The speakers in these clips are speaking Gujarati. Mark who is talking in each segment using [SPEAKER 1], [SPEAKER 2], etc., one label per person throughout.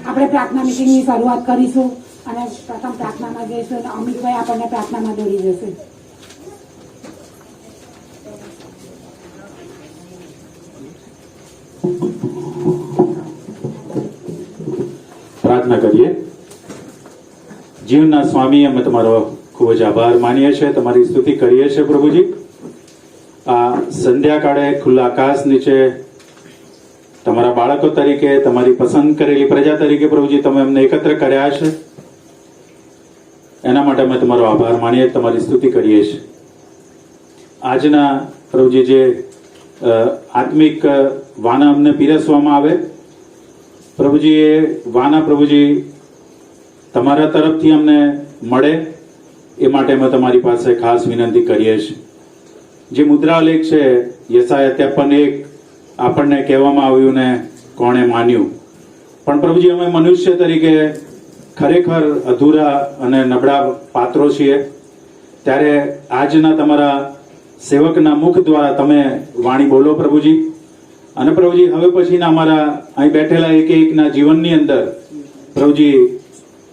[SPEAKER 1] આપણે પ્રાર્થના મીટિંગની શરૂઆત કરીશું અને પ્રથમ પ્રાર્થનામાં જઈશું અને અમિતભાઈ આપણને પ્રાર્થનામાં દોરી જશે.
[SPEAKER 2] પ્રાર્થના કરીએ. જીવનના સ્વામી, અમે તમારો ખૂબ જ આભાર માનીએ છીએ, તમારી સ્તુતિ કરીએ છીએ પ્રભુજી. આ સંધ્યાકાળે ખુલ્લા આકાશ નીચે તમારા બાળકો તરીકે, તમારી પસંદ કરેલી પ્રજા તરીકે પ્રભુજી તમે અમને એકત્ર કર્યા છે. એના માટે અમે તમારો આભાર માનીએ, તમારી સ્તુતિ કરીએ છીએ. આજના પ્રભુજી જે આત્મિક વાના અમને પીરસવામાં આવે પ્રભુજી, એ વાના પ્રભુજી તમારા તરફથી અમને મળે એ માટે અમે તમારી પાસે ખાસ વિનંતી કરીએ છીએ. જે મુદ્રાલેખ છે યશાયા 53:1, આપણને કહેવામાં આવ્યું ને કોણે માન્યું. પણ પ્રભુજી, અમે મનુષ્ય તરીકે ખરેખર અધૂરા અને નબળા પાત્રો છીએ. ત્યારે આજના તમારા સેવકના મુખ દ્વારા તમે વાણી બોલો પ્રભુજી. અને પ્રભુજી, હવે પછીના અમારા અહીં બેઠેલા એક એકના જીવનની અંદર પ્રભુજી,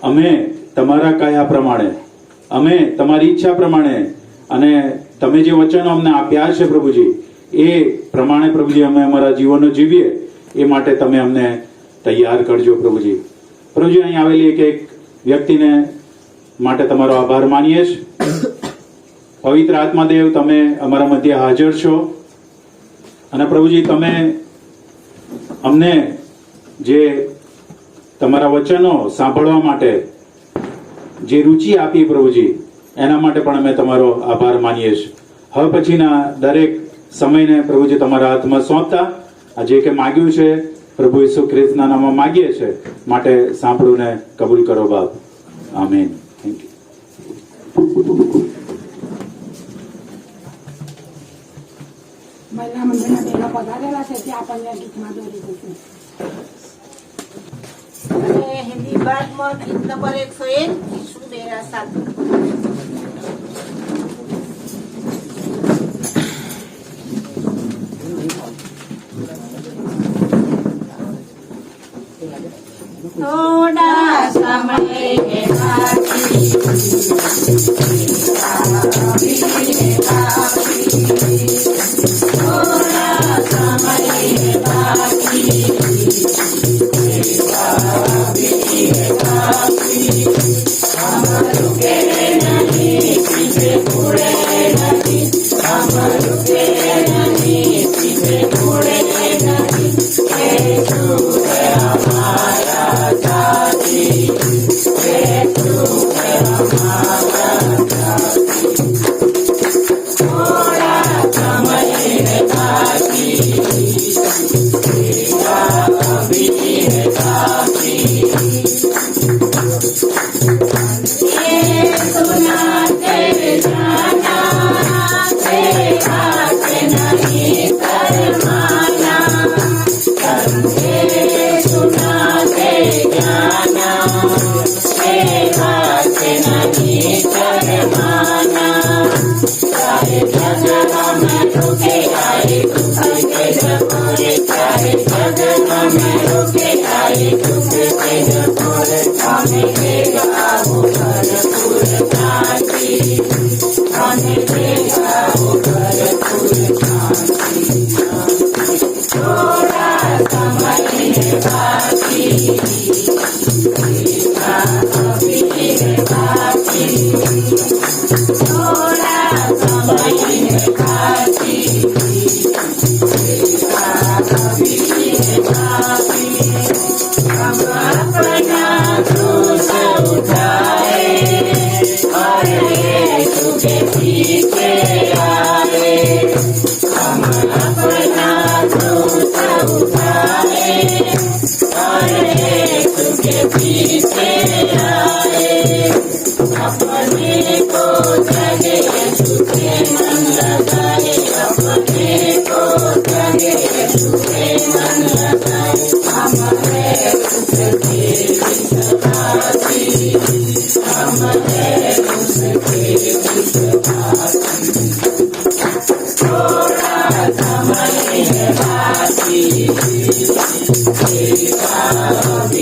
[SPEAKER 2] અમે તમારા કયા પ્રમાણે, અમે તમારી ઈચ્છા પ્રમાણે અને તમે જે વચનો અમને આપ્યા છે પ્રભુજી, એ પ્રમાણે પ્રભુજી અમે અમારા જીવનો જીવીએ એ માટે તમે અમને તૈયાર કરજો પ્રભુજી. પ્રભુજી, અહીં આવેલી એક એક વ્યક્તિને માટે તમારો આભાર માનીએ છીએ. પવિત્ર આત્માદેવ, તમે અમારા મધ્ય હાજર છો અને પ્રભુજી, તમે અમને જે તમારા વચનો સાંભળવા માટે જે રુચિ આપી પ્રભુજી, એના માટે પણ અમે તમારો આભાર માનીએ છીએ. હવે પછીના દરેક સમયને પ્રભુજી તમારા હાથમાં સોંપતા આ જે કે માગ્યું છે પ્રભુ ઈસુ ખ્રિસ્તના નામમાં માગીએ છે, માટે સાંભળું ને કબૂલ કરો બાપ. આમેન. Thank you.
[SPEAKER 1] મહિલા મંડળના બહેનો પધારેલા છે તે આપણને ગીતમાં દોરી જશે.
[SPEAKER 3] हिंदी बात में गीत नंबर 101 यीशु मेरा साथी. थोड़ा समय के बाकी थोड़ा समय बाकी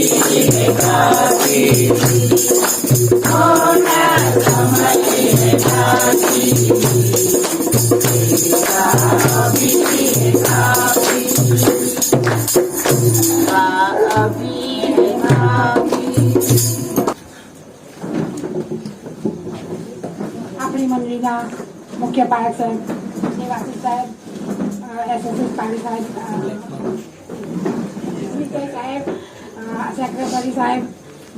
[SPEAKER 3] Thank you.
[SPEAKER 1] આપણી મંડળીના મુખ્ય પાયક સાહેબ નિવાસી સાહેબ એસએસએસ પાડી સાહેબ વિજય સાહેબ સેક્રેટરી સાહેબ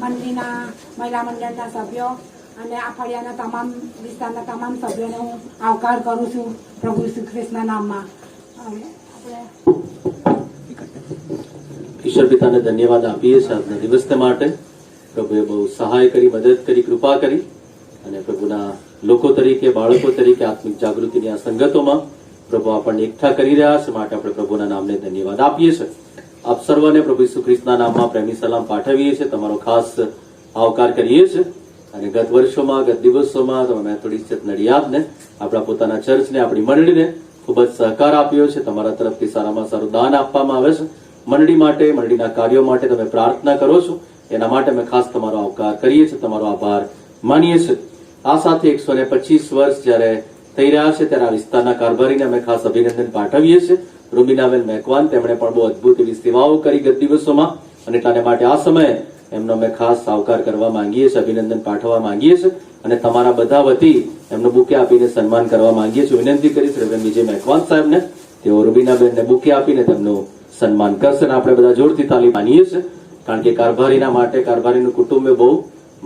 [SPEAKER 1] મંડળીના મહિલા મંડળના સભ્યો અને આ ફળિયાના તમામ વિસ્તારના તમામ સભ્યોને હું આવકાર કરું છું પ્રભુ શ્રી કૃષ્ણના નામમાં. આપણે
[SPEAKER 4] ઈશ્વર પિતાને ધન્યવાદ આપીએ છીએ આજના દિવસને માટે. પ્રભુએ બહુ સહાય કરી, મદદ કરી, કૃપા કરી અને પ્રભુના લોકો તરીકે, બાળકો તરીકે આત્મિક જાગૃતિની આ સંગતોમાં પ્રભુ આપણને એકઠા કરી રહ્યા છે. માટે આપણે પ્રભુના નામને ધન્યવાદ આપીએ છીએ. આપ સર્વને પ્રભુ ઈસુ ખ્રિસ્તના નામમાં પ્રેમી સલામ પાઠવીએ છીએ. તમારો ખાસ આવકાર કરીએ છીએ. અને ગત વર્ષોમાં, ગત દિવસોમાં તમે મેથોડિસ્ટ ચર્ચ નડિયાદને, આપણા પોતાના ચર્ચને, આપણી મંડળીને ખૂબ જ સહકાર આપ્યો છે. તમારા તરફથી સારામાં સારું દાન આપવામાં આવે છે. મંડળી માટે, મંડળીના કાર્યો માટે તમે પ્રાર્થના કરો છો, એના માટે અમે ખાસ તમારો આવકાર કરીએ છીએ, તમારો આભાર માનીએ છીએ. આ સાથે 125 વર્ષ જ્યારે થઈ રહ્યા છે ત્યારે આ વિસ્તારના કારભારીને અમે ખાસ અભિનંદન પાઠવીએ છીએ. રૂબીનાબેન મેકવાન, તેમણે પણ બહુ અદભુત એવી સેવાઓ કરી ગત દિવસોમાં અને એટલાને માટે આ સમયે એમનો અમે ખાસ આવકાર કરવા માંગીએ છીએ, અભિનંદન પાઠવવા માંગીએ છીએ અને તમારા બધા વતી એમનો બુકે આપીને સન્માન કરવા માંગીએ છીએ. વિનંતી કરીશ રેવરેન્ડ વિજય મેકવાન સાહેબને, તેઓ રૂબીનાબેનને બુકે આપીને તેમનું સન્માન કરશે અને આપણે બધા જોરથી તાલી માનીએ છીએ. કારણ કે કારભારીના માટે, કારભારીનું કુટુંબ બહુ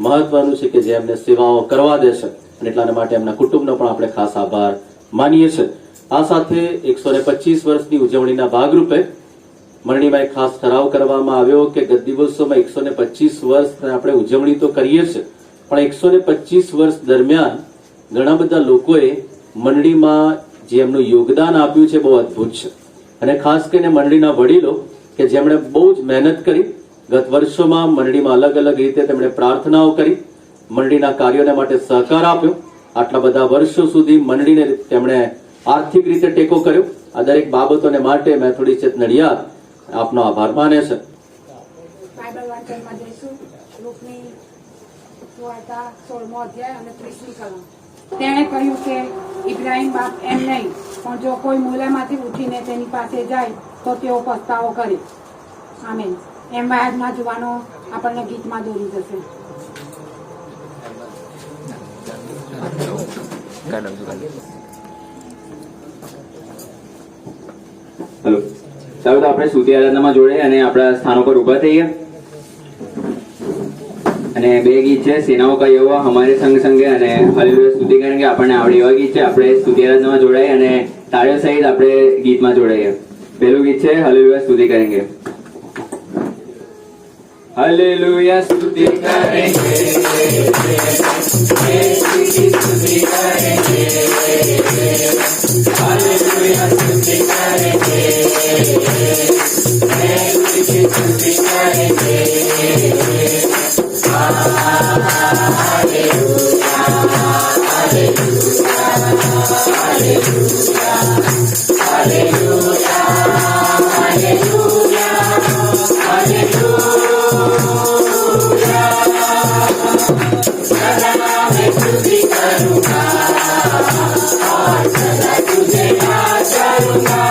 [SPEAKER 4] મહત્વનું છે કે જે એમને સેવાઓ કરવા દેશે અને એટલાને માટે એમના કુટુંબનો પણ આપણે ખાસ આભાર માનીએ છીએ. આ સાથે 125 વર્ષની ઉજવણીના ભાગરૂપે મંડળીમાં એક ખાસ ઠરાવ કરવામાં આવ્યો કે ગત દિવસોમાં 125 વર્ષની આપણે ઉજવણી તો કરીએ છીએ, પણ 125 વર્ષ દરમિયાન ઘણા બધા લોકોએ મંડળીમાં જે એમનું યોગદાન આપ્યું છે બહુ અદભુત છે. અને ખાસ કરીને મંડળીના વડીલો કે જેમણે બહુ જ મહેનત કરી, ગત વર્ષોમાં મંડળીમાં અલગ અલગ રીતે તેમણે પ્રાર્થનાઓ કરી, મંડળીના કાર્યોને માટે સહકાર આપ્યો. આટલા બધા વર્ષો સુધી મંડળીને તેમણે આર્થિક રીતે ટેકો કર્યો. આ દરેક બાબતોને માટે મેથોડિસ્ટ ચર્ચ નડિયાદ આપનો આભાર માને છે.
[SPEAKER 1] બાઇબલ વાંચનમાં જઈશું. લુકની સુવાર્તા 16મો અધ્યાય અને 30મી કલમ. તેણે કહ્યું કે ઇબ્રાહિમ બાપ એમ નહીં, પણ જો કોઈ મૂલ્યમાંથી ઉઠીને તેની પાસે જાય તો તેઓ પસ્તાવો કરે. આમેન. એમ વાયદના જુવાનો આપણને ગીતમાં દોરી જશે.
[SPEAKER 5] હેલો, ચાલો તો આપણે સ્તુતિ આરાધનામાં જોડે અને આપણા સ્થાનો પર ઉભા થઈએ. અને બે ગીત છે, સેનાઓ કા યહોવા હમારે સંગ સંગે અને હાલેલુયા સ્તુતિ કરેંગે. આપણને આવડે એવા ગીત છે. આપણે સ્તુતિ આરાધનામાં જોડાઈએ અને તાળીઓ સહિત આપણે ગીતમાં જોડાઈએ. પહેલું ગીત છે હાલેલુયા સ્તુતિ કરેંગે. हालेलुया स्तुति करेंगे, यीशु की स्तुति करेंगे, हालेलुया स्तुति करेंगे, यीशु की स्तुति करेंगे, hallelujah hallelujah hallelujah hallelujah hallelujah सदा मैं स्तुति करूंगा और सदा तुझे याद करूंगा.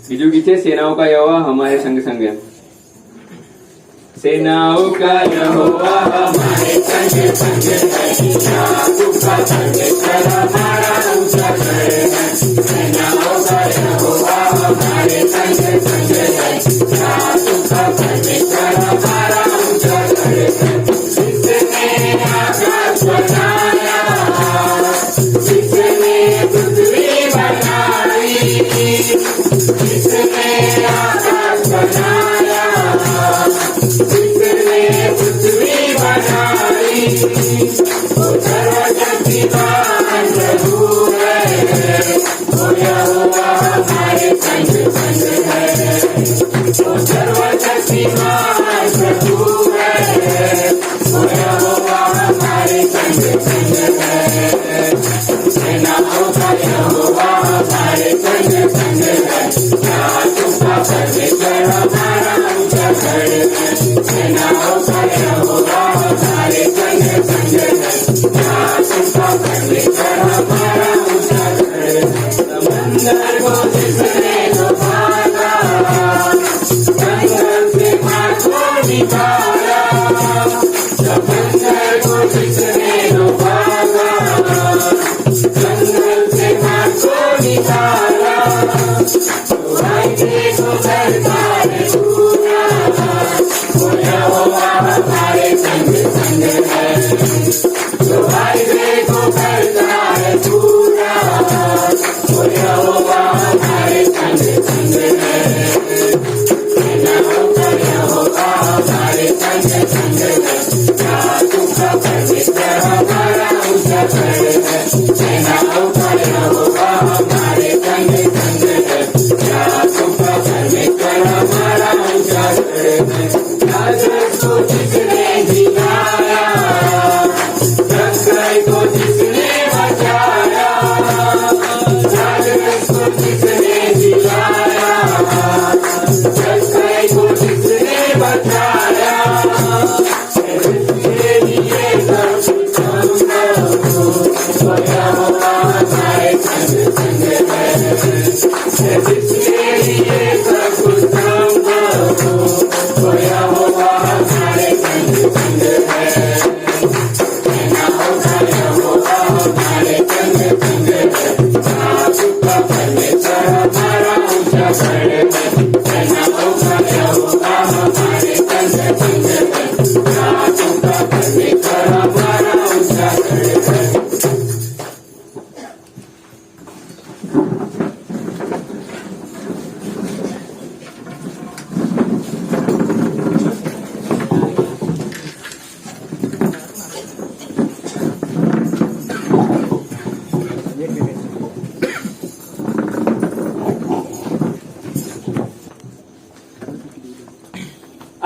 [SPEAKER 5] બીજું ગીત છે સેનાઓ કા યહોવા હમારે સંગ સંગ है। सेनाओं का यहोवा हमारे संग संग है, याकूब का परमेश्वर हमारा ऊंचा गढ़ है। सेनाओं का यहोवा हमारे संग संग है, याकूब का परमेश्वर हमारा ऊंचा गढ़ है। जिसने आकाश बनाया, जिसने पृथ्वी बनाई, जिसने आकाश बनाया, जिसने पृथ्वी बनाई, वो सर्वशक्तिमान प्रभु है, वो यहोवा हमारे संग संग है, वो सर्वशक्तिमान प्रभु है, वो यहोवा हमारे संग संग है। सेनाओं का यहोवा हमारे संग संग है, याकूब का परमेश्वर हमारा ऊंचा गढ़ है। सेनाओं का यहोवा हमारे संग संग है, याकूब का परमेश्वर हमारा ऊंचा गढ़ है। समंदर को जिसने डुबाया, जंगल से मार को निकाला, समंदर को जिसने डुबाया, जंगल से मार को निकाला, को करता है पूरा, वो यहोवा हमारे संग संग है। जो वायदे को करता है पूरा, वो यहोवा हमारे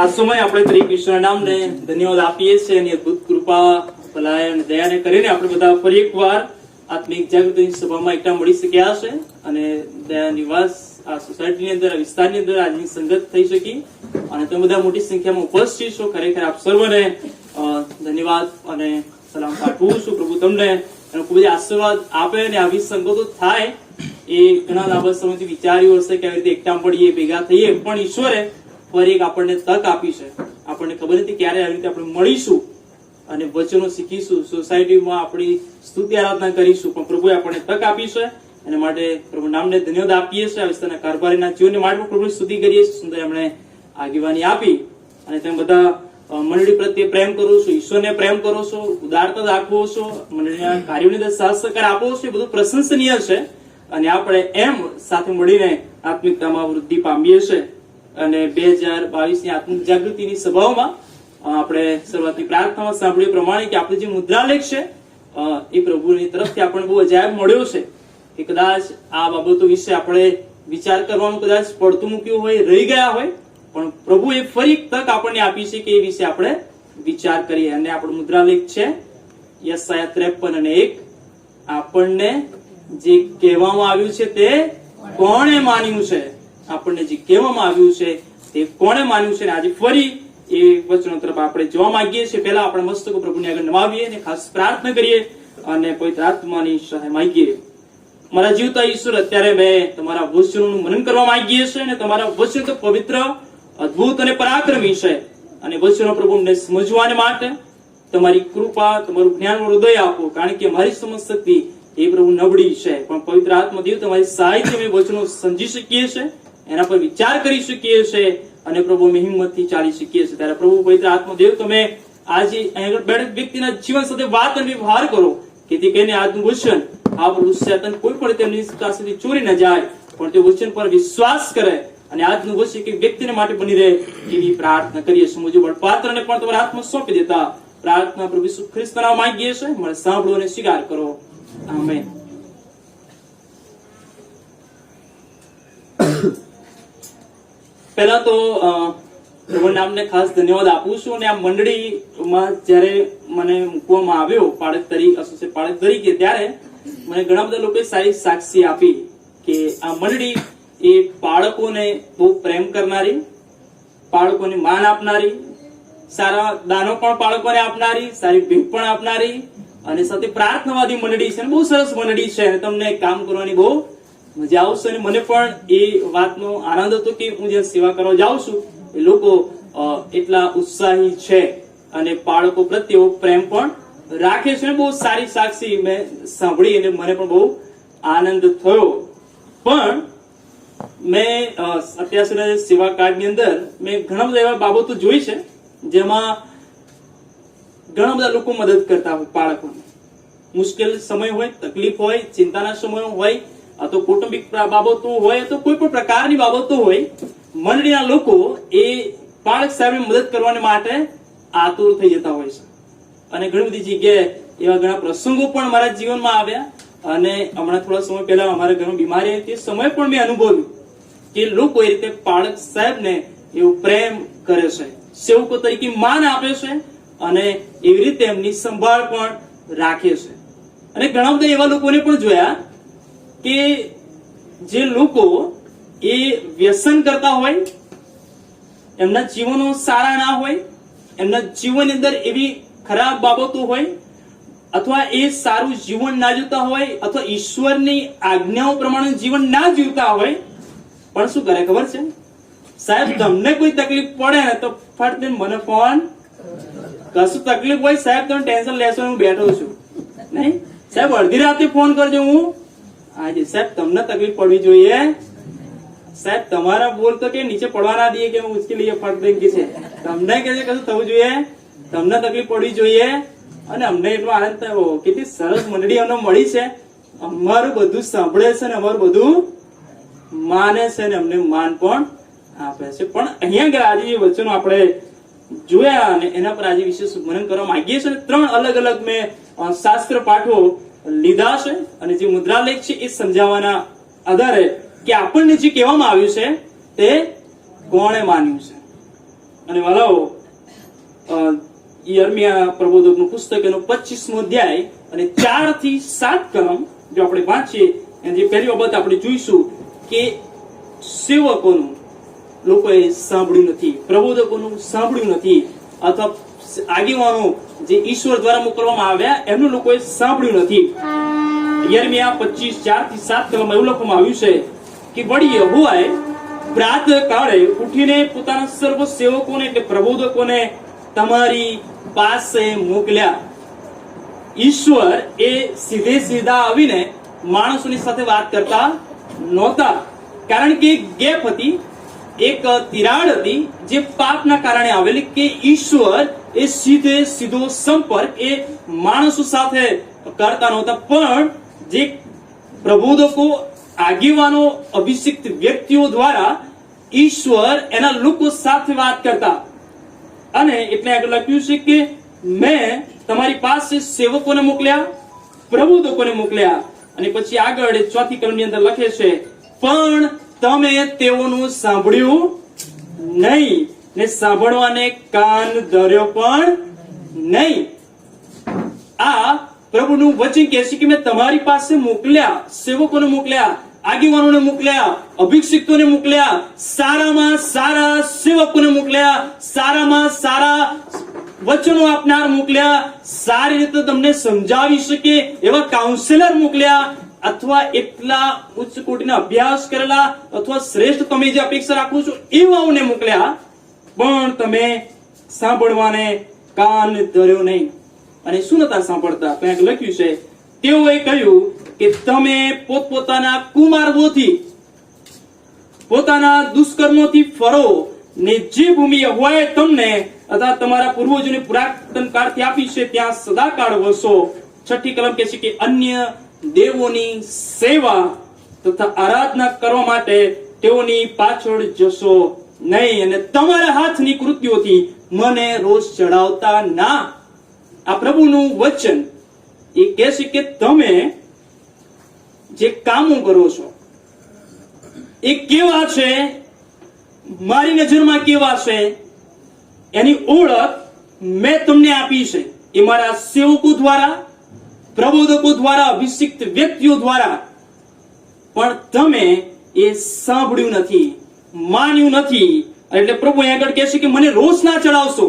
[SPEAKER 6] આ સમય આપણે શ્રી કૃષ્ણ નામને ધન્યવાદ આપીએ છીએ એની અદભુત કૃપા ભલાઈ અને દયાને કરીને આપણે બધા ફરી એકવાર આત્મિક જાગૃતિની સભામાં એકઠા મળી શક્યા છે અને દયા નિવાસ આ સોસાયટીની અંદર આ વિસ્તારની અંદર આજની સંગત થઈ શકી અને તમે બધા મોટી સંખ્યામાં ઉપસ્થિત છો. ખરેખર આપ સર્વને ધન્યવાદ અને સલામ પાઠવું છું. પ્રભુ તમને એનો ખૂબ જ આશીર્વાદ આપે અને આવી સંગતો થાય એ ઘણા લાંબા સમયથી વિચાર્યું હશે કે આવી રીતે એકઠા મળીએ, ભેગા થઈએ, પણ ઈશ્વરે ફરી એક આપણને તક આપી છે. આપણને ખબર નથી ક્યારે આવી રીતે આપણે મળીશું અને વચનો શીખીશું, સોસાયટીમાં આપણી સ્તુતિ આરાધના કરીશું, પણ પ્રભુએ આપણને તક આપી છે. એના માટે પ્રભુ નામને ધન્યવાદ આપીએ છીએ. આ વિસ્તારના કારભારીના જીવનને માટે પ્રભુની સ્તુતિ કરીએ છીએ. સુંદર એમણે આગેવાની આપી અને તમે બધા મંડળી પ્રત્યે પ્રેમ કરો છો, ઈશ્વરને પ્રેમ કરો છો, ઉદારતા દાખવો છો, મંડળીના કાર્યોની અંદર સાથ સહકાર આપો છો, એ બધું પ્રશંસનીય છે અને આપણે એમ સાથે મળીને આત્મિકતામાં વૃદ્ધિ પામીએ છીએ. અને 2022 ની આત્મિક જાગૃતિની સભાઓમાં આપણે શરૂઆતની પ્રાર્થનામાં સાંભળ્યું પ્રમાણે કે આપણે જે મુદ્રાલેખ છે એ પ્રભુની તરફથી આપણને બહુ અજાયબ મળ્યો છે કે કદાચ આ બાબતો વિશે આપણે વિચાર કરવાનું કદાચ પડતું મૂક્યું હોય, રહી ગયા હોય, પણ પ્રભુએ ફરી એક તક આપણને આપી છે કે એ વિશે આપણે વિચાર કરીએ. અને આપણો મુદ્રાલેખ છે યશાયા 53 અને 1. આપણને જે કહેવામાં આવ્યું છે તે કોણે માન્યું છે? આપણને જે કહેવામાં આવ્યું છે તે કોણે માન્યું છે? આજે ફરી એ વચનો તરફ આપણે જોવા માંગીએ છીએ. પહેલા આપણે મસ્તકો પ્રભુની આગળ નમાવીએ અને ખાસ પ્રાર્થના કરીએ અને પવિત્ર આત્માની સહાય માંગીએ. મારા જીવતા ઈશ્વર, અત્યારે મેં તમારા વચનોનું મનન કરવા માંગીએ છીએ અને તમારા વચન તો પવિત્ર, અદ્ભુત અને પરાક્રમી છે અને વચનો પ્રભુ અમને સમજવાને માટે તમારી કૃપા, તમારું જ્ઞાન, હૃદય આપો, કારણ કે મારી સમજ શક્તિ એ પ્રભુ નબળી છે, પણ પવિત્ર આત્માદેવ તમારી સહાયથી અમે વચનો સમજી શકીએ છીએ, એના પર વિચાર કરી શકીએ છીએ અને પ્રભુ અમે હિંમતથી ચાલી શકીએ છીએ. ત્યારે પ્રભુ પવિત્ર આત્માદેવ તમે આજે અહીંયા બેઠક વ્યક્તિના જીવન સાથે વાત અને વ્યવહાર કરો કે તે કહીને આજનું વચન આ પ્રભુ શૈતાન કોઈ પણ તેમની પાસેથી ચોરી ન જાય, પણ તે વચન પર વિશ્વાસ કરે અને આજનું વચન એક વ્યક્તિને માટે બની રહે એવી પ્રાર્થના કરીએ છીએ. મુજબ પાત્રને પણ તમારા હાથમાં સોંપી દેતા પ્રાર્થના પ્રભુ ઈસુ ખ્રિસ્તના નામમાં માંગીએ છીએ. મને સાંભળો અને સ્વીકાર કરો. આમેન. પહેલા તો પ્રભુ નામને ખાસ ધન્યવાદ આપું છું અને આ મંડળીમાં જ્યારે મને મૂકવામાં આવ્યો પાળક તરીકે, એસોસિએટ પાળક તરીકે, ત્યારે મને ઘણા બધા લોકોએ સારી સાક્ષી આપી કે આ મંડળી એ બાળકોને બહુ પ્રેમ કરનારી, બાળકોને માન આપનારી, સારા દાનો પણ બાળકોને આપનારી, સારી ભેટ પણ આપનારી અને સાથે પ્રાર્થનાવાદી મંડળી છે. બહુ સરસ મંડળી છે અને તમને કામ કરવાની બહુ મજા આવશે. અને મને પણ એ વાતનો આનંદ હતો કે હું જ્યાં સેવા કરવા જાઉં છું એ લોકો એટલા ઉત્સાહી છે અને બાળકો પ્રત્યે પ્રેમ પણ રાખે છે. બહુ સારી સાક્ષી મેં સાંભળી અને મને પણ બહુ આનંદ થયો. પણ મેં અત્યાર સુધી સેવા કાર્ડની અંદર મેં ઘણા બધા એવા બાબતો જોઈ છે જેમાં ઘણા બધા લોકો મદદ કરતા હોય બાળકોને. મુશ્કેલ સમય હોય, તકલીફ હોય, ચિંતાના સમયો હોય, તો કૌટુંબિક બાબતો હોય, તો કોઈ પણ પ્રકારની બાબતો હોય, મંડળીના લોકો એ બાળક સાહેબને મદદ કરવા માટે આતુર થઈ જતા હોય છે. અને ઘણી બધી જગ્યાએ એવા ઘણા પ્રસંગો પણ મારા જીવનમાં આવ્યા અને હમણાં થોડા સમય પહેલા અમારા ઘરમાં બીમારી હતી, તે સમય પણ મેં અનુભવ્યું કે લોકો એ રીતે બાળક સાહેબને એવું પ્રેમ કરે છે, સેવકો તરીકે માન આપે છે અને એવી રીતે એમની સંભાળ પણ રાખે છે. અને ઘણા બધા એવા લોકોને પણ જોયા કે જે લોકો એ વ્યસન કરતા હોય, એમના જીવનો સારા ના હોય, એમના જીવનની અંદર એવી ખરાબ બાબતો હોય, અથવા એ સારું જીવન ના જીવતા હોય, અથવા ઈશ્વરની આજ્ઞાઓ પ્રમાણે જીવન ના જીવતા હોય, પણ શું કરે ખબર છે? સાહેબ તમને કોઈ તકલીફ પડે ને તો ફટ દઈને મને ફોન, કશું તકલીફ હોય સાહેબ તમે ટેન્શન લેશો, હું બેઠો છું. નહીં સાહેબ, અડધી રાતે ફોન કરજો, હું આજે સાહેબ તમને તકલીફ પડવી જોઈએ, સાહેબ તમારા બોલ તો કે નીચે પડવા ના દઈએ કે હું ઉચકી લઈએ, ફટ દઈને કે છે તમને કે છે કશું થવું જોઈએ, તમને તકલીફ પડવી જોઈએ. અને અમને એટલો આનંદ થયો, કેટલી સરસ મંડળી અમને મળી છે, અમારું બધું સાંભળે છે ને અમારું બધું માને છે ને અમને માન પણ આપે છે. પણ અહીંયા આજે જે વચનો આપણે જોયા અને એના પર આજે વિશેષ મનન કરવા માંગીએ છીએ. 3 અલગ અલગ મેં શાસ્ત્ર પાઠો લીધા છે અને જે મુદ્રાલેખ છે એ સમજાવવાના આધારે કે આપણને જે કહેવામાં આવ્યું છે તે કોણે માન્યું છે. અને વાલાઓ, યર્મિયા પ્રબોધકનું પુસ્તક એનો 25મો અધ્યાય અને 4 થી 7 કલમ જો આપણે વાંચીએ, એની જે પહેલી બાબત આપણે જોઈશું કે સેવકોનું લોકોએ સાંભળ્યું નથી, પ્રબોધકોનું સાંભળ્યું નથી, અથવા આગેવાનો જે ઈશ્વર દ્વારા મોકલવામાં આવ્યા એમનું લોકોએ સાંભળ્યું નથી. યર્મિયા 25:4 થી 7 કલમમાં એવું લખવામાં આવ્યું છે કે વળી યહોવાએ પ્રાતઃ કાળે ઉઠીને પોતાના સર્વ સેવકોને એટલે પ્રબોધકોને તમારી પાસે મોકલ્યા. ઈશ્વર એ સીધે સીધા આવીને માણસોની સાથે વાત કરતા નહોતા, કારણ કે એક ગેપ હતી, એક તિરાડ હતી જે પાપના કારણે આવેલી, કે ઈશ્વર એ સીધો સંપર્ક એ માણસો સાથે કરતા નહોતા, પણ જે પ્રબોધકો, આગેવાનો, અભિષિક્ત વ્યક્તિઓ દ્વારા ઈશ્વર એના લોકો સાથે વાત કરતા. અને એટલે આગળ લખ્યું છે કે મેં તમારી પાસે સેવકોને મોકલ્યા, પ્રબોધકોને મોકલ્યા. અને પછી આગળ 4થી કલમની અંદર લખે છે, પણ તમે તેઓનું સાંભળ્યું નહીં ને સાંભળવાને કાન ધર્યો પણ નહીં. આ પ્રભુનું વચન કહે છે કે મેં તમારી પાસે મોકલ્યા, સેવકોને મોકલ્યા, આગેવાનોને મોકલ્યા, અભિષિક્તોને મોકલ્યા, સારામાં સારા સેવકોને મોકલ્યા, સારામાં સારા વચનો આપનાર મોકલ્યા, સારી રીતે તમને સમજાવી શકે એવા કાઉન્સેલર મોકલ્યા, અથવા એટલા ઉચ્ચ કોટીના અભ્યાસ કરેલા અથવા શ્રેષ્ઠ તમે જે અપેક્ષા રાખો છો એવાઓને મોકલ્યા, પણ તમે સાંભળવાને કાન ધર્યો નહીં. અને શું નતા સાંભળતા? કંઈક લખ્યું છે, તેઓએ કહ્યું કે તમે પોતપોતાના કુમાર્ગોથી, પોતાના દુષ્કર્મોથી ફરો ને જે ભૂમિ યહોવાએ તમને અથવા તમારા પૂર્વજોને પુરાતન કાળથી આપી છે ત્યાં સદાકાળ વસો. 6ઠી કલમ કહે છે કે અન્ય દેવોની સેવા તથા આરાધના કરવા માટે તેઓની પાછળ જશો નહીં, અને તમારા હાથની કૃત્યોથી મને રોષ ચડાવતા ના. આ પ્રભુનું વચન એ કહે છે કે તમે જે કામો કરો છો એ કેવા છે, મારી નજરમાં કેવા છે, એની ઓળખ મેં તમને આપી છે. એ મારા સેવકો દ્વારા, પ્રબોધકો દ્વારા, અભિષિક્ત વ્યક્તિઓ દ્વારા. પણ તમે એ સાંભળ્યું નથી, માન્યું નથી. એટલે પ્રભુ અહીં આગળ કહે છે કે મને રોષ ના ચડાવશો.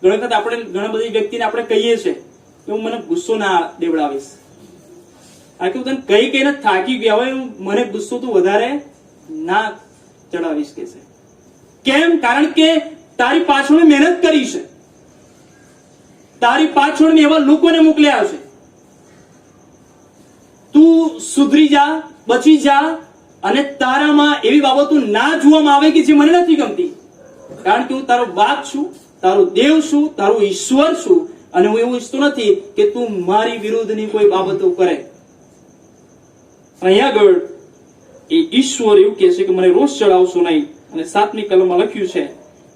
[SPEAKER 6] ઘણી વખત આપણે ઘણા બધી વ્યક્તિને આપણે કહીએ છીએ કે હું મને ગુસ્સો ના દેવડાવીશ. આ કે તને કહીને થાકી ગયા હોય, મને ગુસ્સો તું વધારે ના ચડાવીશ કે છે. કેમ? કારણ કે તારી પાછળ મહેનત કરી છે, તારી પાછળ મેં એવા લોકોને મોકલ્યા છે. તું સુધરી જા, બચી જા, અને તારામાં એવી બાબતો ના જોવામાં આવે કે જે મને નથી ગમતી. કારણ કે હું તારો બાપ છું, તારો દેવ છું, તારો ઈશ્વર છું, અને હું એવું ઈચ્છતો નથી કે તું મારી વિરુદ્ધની કોઈ બાબતો કરે. અહીંયા આગળ એ ઈશ્વર એવું કહે છે કે મને રોષ ચડાવશો નહીં. અને 7મી કલમમાં લખ્યું છે,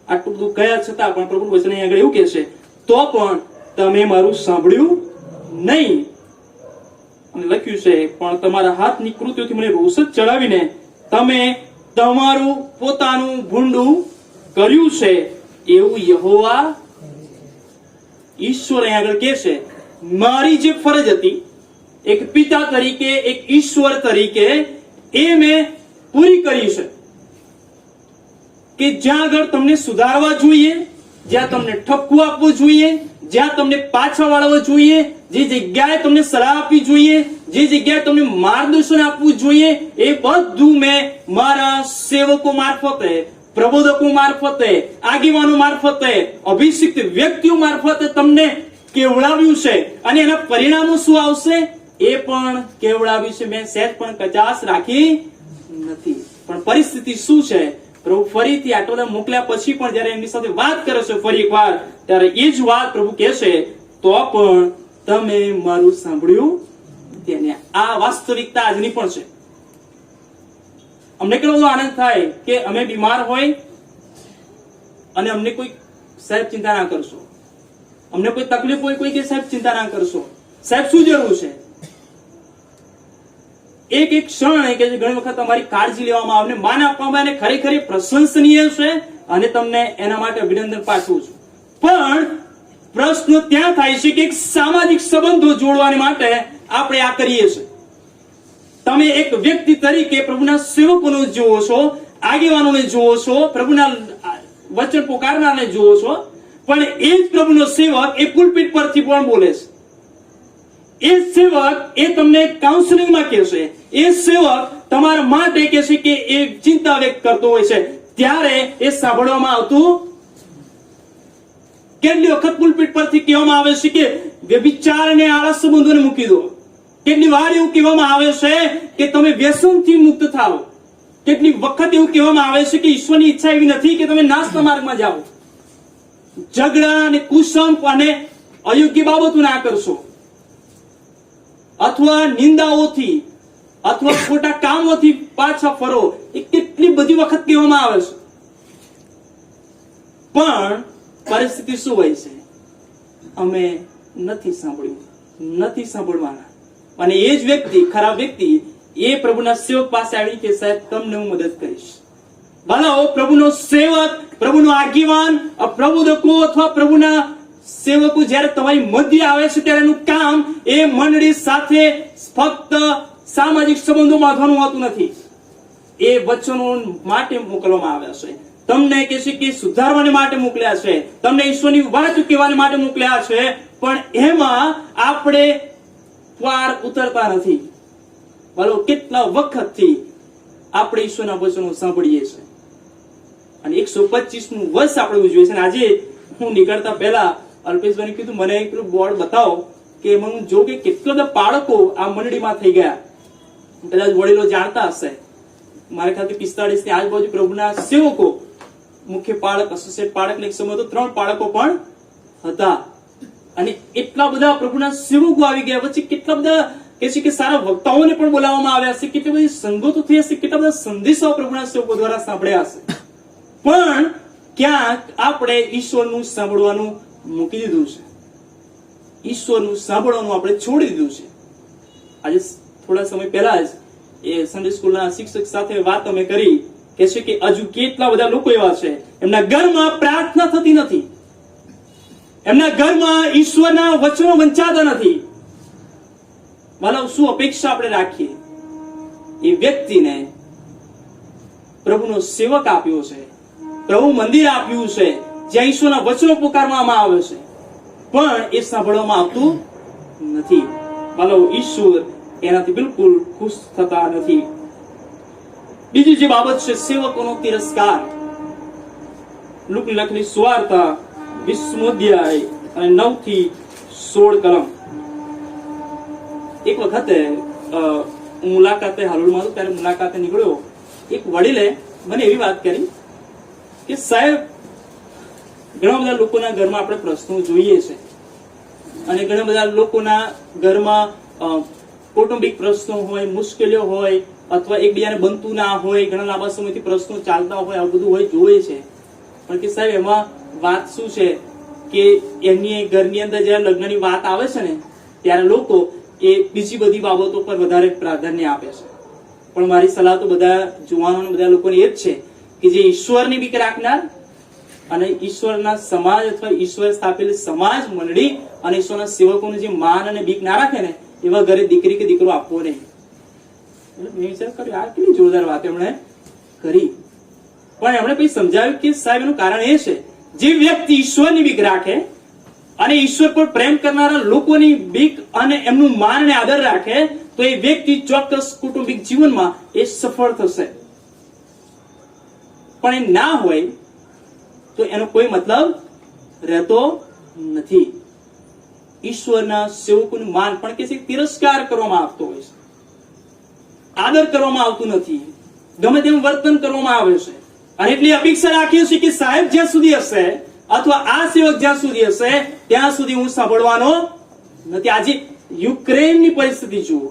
[SPEAKER 6] આટલું બધું કયા છતાં પણ પ્રભુ વચન અહીંયા આગળ એવું કહે છે, તો પણ તમે મારું સાંભળ્યું નહીં. અને લખ્યું છે, પણ તમારા હાથની કૃત્યોથી મને રોષ જ ચડાવીને તમે તમારું પોતાનું ભૂંડું કર્યું છે, એવું યહોવા ઈશ્વર અહીં આગળ કહે છે. મારી જે ફરજ હતી એક પિતા તરીકે, એક ઈશ્વર તરીકે, એ મેં પૂરી કરી છે. કે જ્યાં આગળ તમને સુધારવા જોઈએ, જ્યાં તમને ઠપકું આપવું જોઈએ, જ્યાં તમને પાછા વાળવા જોઈએ, જે જગ્યાએ તમને સલાહ આપવી જોઈએ, જે જગ્યાએ તમને માર્ગદર્શન આપવું જોઈએ, એ બધું મેં મારા સેવકો મારફતે, પ્રબોધકો મારફતે, આગેવાનો મારફતે, અભિષિક્ત વ્યક્તિઓ મારફતે તમને કેવડાવ્યું છે. અને એના પરિણામો શું આવશે એ પણ કેવડાવ્યું છે. મેં સહેજ પણ કચાશ રાખી નથી. પણ પરિસ્થિતિ શું છે? પ્રભુ ફરીથી આટલા મોકલ્યા પછી પણ જયારે એમની સાથે વાત કરે છે ફરી એકવાર, ત્યારે એ જ વાત પ્રભુ કહે છે, તો પણ તમે મારું સાંભળ્યું તેને. આ વાસ્તવિકતા આજની પણ છે. અમને કેટલો બધો આનંદ થાય કે અમે બીમાર હોય અને અમને કોઈ સાહેબ ચિંતા ના કરશો, અમને કોઈ તકલીફ હોય, કોઈ કે સાહેબ ચિંતા ના કરશો, સાહેબ શું જરૂર છે. એક એક ક્ષણ કે ઘણી વખત અમારી કાળજી લેવામાં આવે, માન આપવામાં આવે, ખરેખર પ્રશંસનીય છે. અને તમને એના માટે અભિનંદન પાઠવું છું. પણ પ્રશ્ન ત્યાં થાય છે કે એક સામાજિક સંબંધો જોડવા માટે આપણે આ કરીએ છીએ. તમે એક વ્યક્તિ તરીકે પ્રભુના સેવકોને જુઓ છો, આગેવાનોને જુઓ છો, પ્રભુના વચન પોકારનારને જુઓ છો, પણ એ જ પ્રભુનો સેવક એ પુલપીટ પરથી પણ બોલે છે. એ સેવક એ તમને કાઉન્સેલિંગમાં કહેશે, એ સેવક તમારા માટે કહેશે કે એ ચિંતા વ્યક્ત કરતો હોય છે, ત્યારે એ સાંભળવામાં આવતું. કેટલી વખત પુલપીટ પરથી કહેવામાં આવે છે કે વ્યભિચાર અને આળસ સંબંધોને મૂકી દો. કેટલી વાર એવું કહેવામાં આવે છે કે તમે વ્યસનથી મુક્ત થાઓ. કેટલી વખત એવું કહેવામાં આવે છે કે ઈશ્વરની ઈચ્છા એવી નથી કે તમે નાશના માર્ગમાં જાઓ. ઝઘડા અને કુસંપ અને અયોગ્ય બાબતો ના કરશો, અથવા નિંદાઓથી અથવા ખોટા કામોથી પાછા ફરો. એ કેટલી બધી વખત કહેવામાં આવે છે. પણ પરિસ્થિતિ શું હોય છે? અમે નથી સાંભળ્યું, નથી સાંભળવાના. અને એ જ વ્યક્તિ, ખરાબ વ્યક્તિ, એ પ્રભુના સેવક પાસે આવી કે સાહેબ તમને હું મદદ કરીશ. ભલાઓ પ્રભુનો સેવક, પ્રભુનો આગેવાન, પ્રબોધકો અથવા પ્રભુના સેવકો જ્યારે તમારી મધ્ય આવે છે ત્યારે એનું કામ એ મંડળી સાથે ફક્ત સામાજિક સંબંધો બાંધવાનું હોતું નથી. એ વચનો માટે મોકલવામાં આવ્યા છે. તમને કહે છે કે સુધારવાને માટે મોકલ્યા છે, તમને ઈશ્વરની વાત કહેવાને માટે મોકલ્યા છે. પણ એમાં આપણે પાર ઉતરતા નથી. બોલો, કેટલા વખતથી આપણે ઈશ્વરના વચનો સાંભળીએ છીએ અને 125મું વર્ષ આપણે ઉજવીએ છીએ. આજે હું નીકળતા પહેલા અલ્પેશભાઈને કીધું મને એક બોર્ડ બતાવો કે એમાં હું જોઉં કે કેટલા બધા બાળકો આ મંડળીમાં થઈ ગયા. કદાચ વડીલો જાણતા હશે, મારા ખ્યાલથી 45 ની આજુબાજુ પ્રભુના સેવકો, મુખ્ય પાળક, એસોસિએટ પાળક ને એક સમય તો 3 પાળકો પણ હતા. અને એટલા બધા પ્રભુના સેવકો આવી ગયા. પછી કેટલા બધા કે છે કે સારા વક્તાઓને પણ બોલાવવામાં આવ્યા છે, કેટલી બધી સંગતો થઈ હશે, કેટલા બધા સંદેશાઓ પ્રભુના સેવકો દ્વારા સાંભળ્યા હશે. પણ ક્યાંક આપણે ઈશ્વરનું સાંભળવાનું મૂકી દીધું છે. ઈશ્વરનું સાંભળવાનું આપણે છોડી દીધું છે. આજે થોડા સમય પહેલા જ એ સન્ડે સ્કૂલના શિક્ષક સાથે વાત અમે કરી કે છે કે હજુ કેટલા બધા લોકો એવા છે એમના ઘરમાં પ્રાર્થના થતી નથી, એમના ઘરમાં ઈશ્વરના વચનો વંચાતા નથી. માનવ શું અપેક્ષા આપણે રાખીએ? એ વ્યક્તિને પ્રભુનો સેવક આપ્યો છે, પ્રભુ મંદિર આપ્યું છે જ્યાં ઈશ્વરના વચનો પુકારવામાં આવે છે, પણ એ સાંભળવામાં આવતું નથી. માનવ ઈશ્વર એનાથી બિલકુલ ખુશ થતા નથી. બીજી જે બાબત છે સેવકોનો તિરસ્કાર. લુકની લખેલી સુવાર્તા 20મો અધ્યાય અને 9 થી 16 કલમ. એક વખતે મુલાકાતે હાલોલમાં હતો, ત્યારે મુલાકાતે નીકળ્યો. એક વડીલે મને એવી વાત કરી કે સાહેબ, ઘણા બધા લોકોના ઘરમાં આપણે પ્રશ્નો જોઈએ છે અને ઘણા બધા લોકોના ઘરમાં કૌટુંબિક પ્રશ્નો હોય, મુશ્કેલીઓ હોય, અથવા એકબીજાને બનતું ના હોય, ઘણા લાંબા સમયથી પ્રશ્નો ચાલતા હોય, આવું બધું હોય, જોવે છે. પણ કે સાહેબ એમાં વાત શું છે કે એમની ઘરની અંદર જયારે લગ્નની વાત આવે છે ને ત્યારે લોકો એ બીજી બધી બાબતો પર વધારે પ્રાધાન્ય આપે છે. પણ મારી સલાહ તો બધા જુવાનો બધા લોકોને એ જ છે કે જે ઈશ્વરની બીક રાખનાર અને ઈશ્વરના સમાજ અથવા ઈશ્વર સ્થાપેલી સમાજ મંડળી અને ઈશ્વરના સેવકોને જે માન અને બીક ના રાખે ને એવા ઘરે દીકરી કે દીકરો આપવો નહીં. મેં વિચાર કર્યો આ કેટલી જોરદાર વાત એમણે કરી. પણ એમણે પછી સમજાવ્યું કે સાહેબ એનું કારણ એ છે જે વ્યક્તિ ઈશ્વરની બીક રાખે અને ઈશ્વર પર પ્રેમ કરનારા લોકોની બીક અને એમનું માન અને આદર રાખે તો એ વ્યક્તિ ચોક્કસ કૌટુંબિક જીવનમાં એ સફળ થશે. પણ એ ના હોય તો એનો કોઈ મતલબ રહેતો નથી. ઈશ્વરના સેવકોનું માન પણ કે છે તિરસ્કાર કરવામાં આવતો હોય છે, આદર કરવામાં આવતું નથી, ગમે તેમ વર્તન કરવામાં આવે છે. અને એટલી અપેક્ષા રાખીએ છીએ કે સાહેબ જ્યાં સુધી હશે અથવા આ સેવક જ્યાં સુધી હશે ત્યાં સુધી હું સાંભળવાનો નથી. આજે યુક્રેનની પરિસ્થિતિ જુઓ.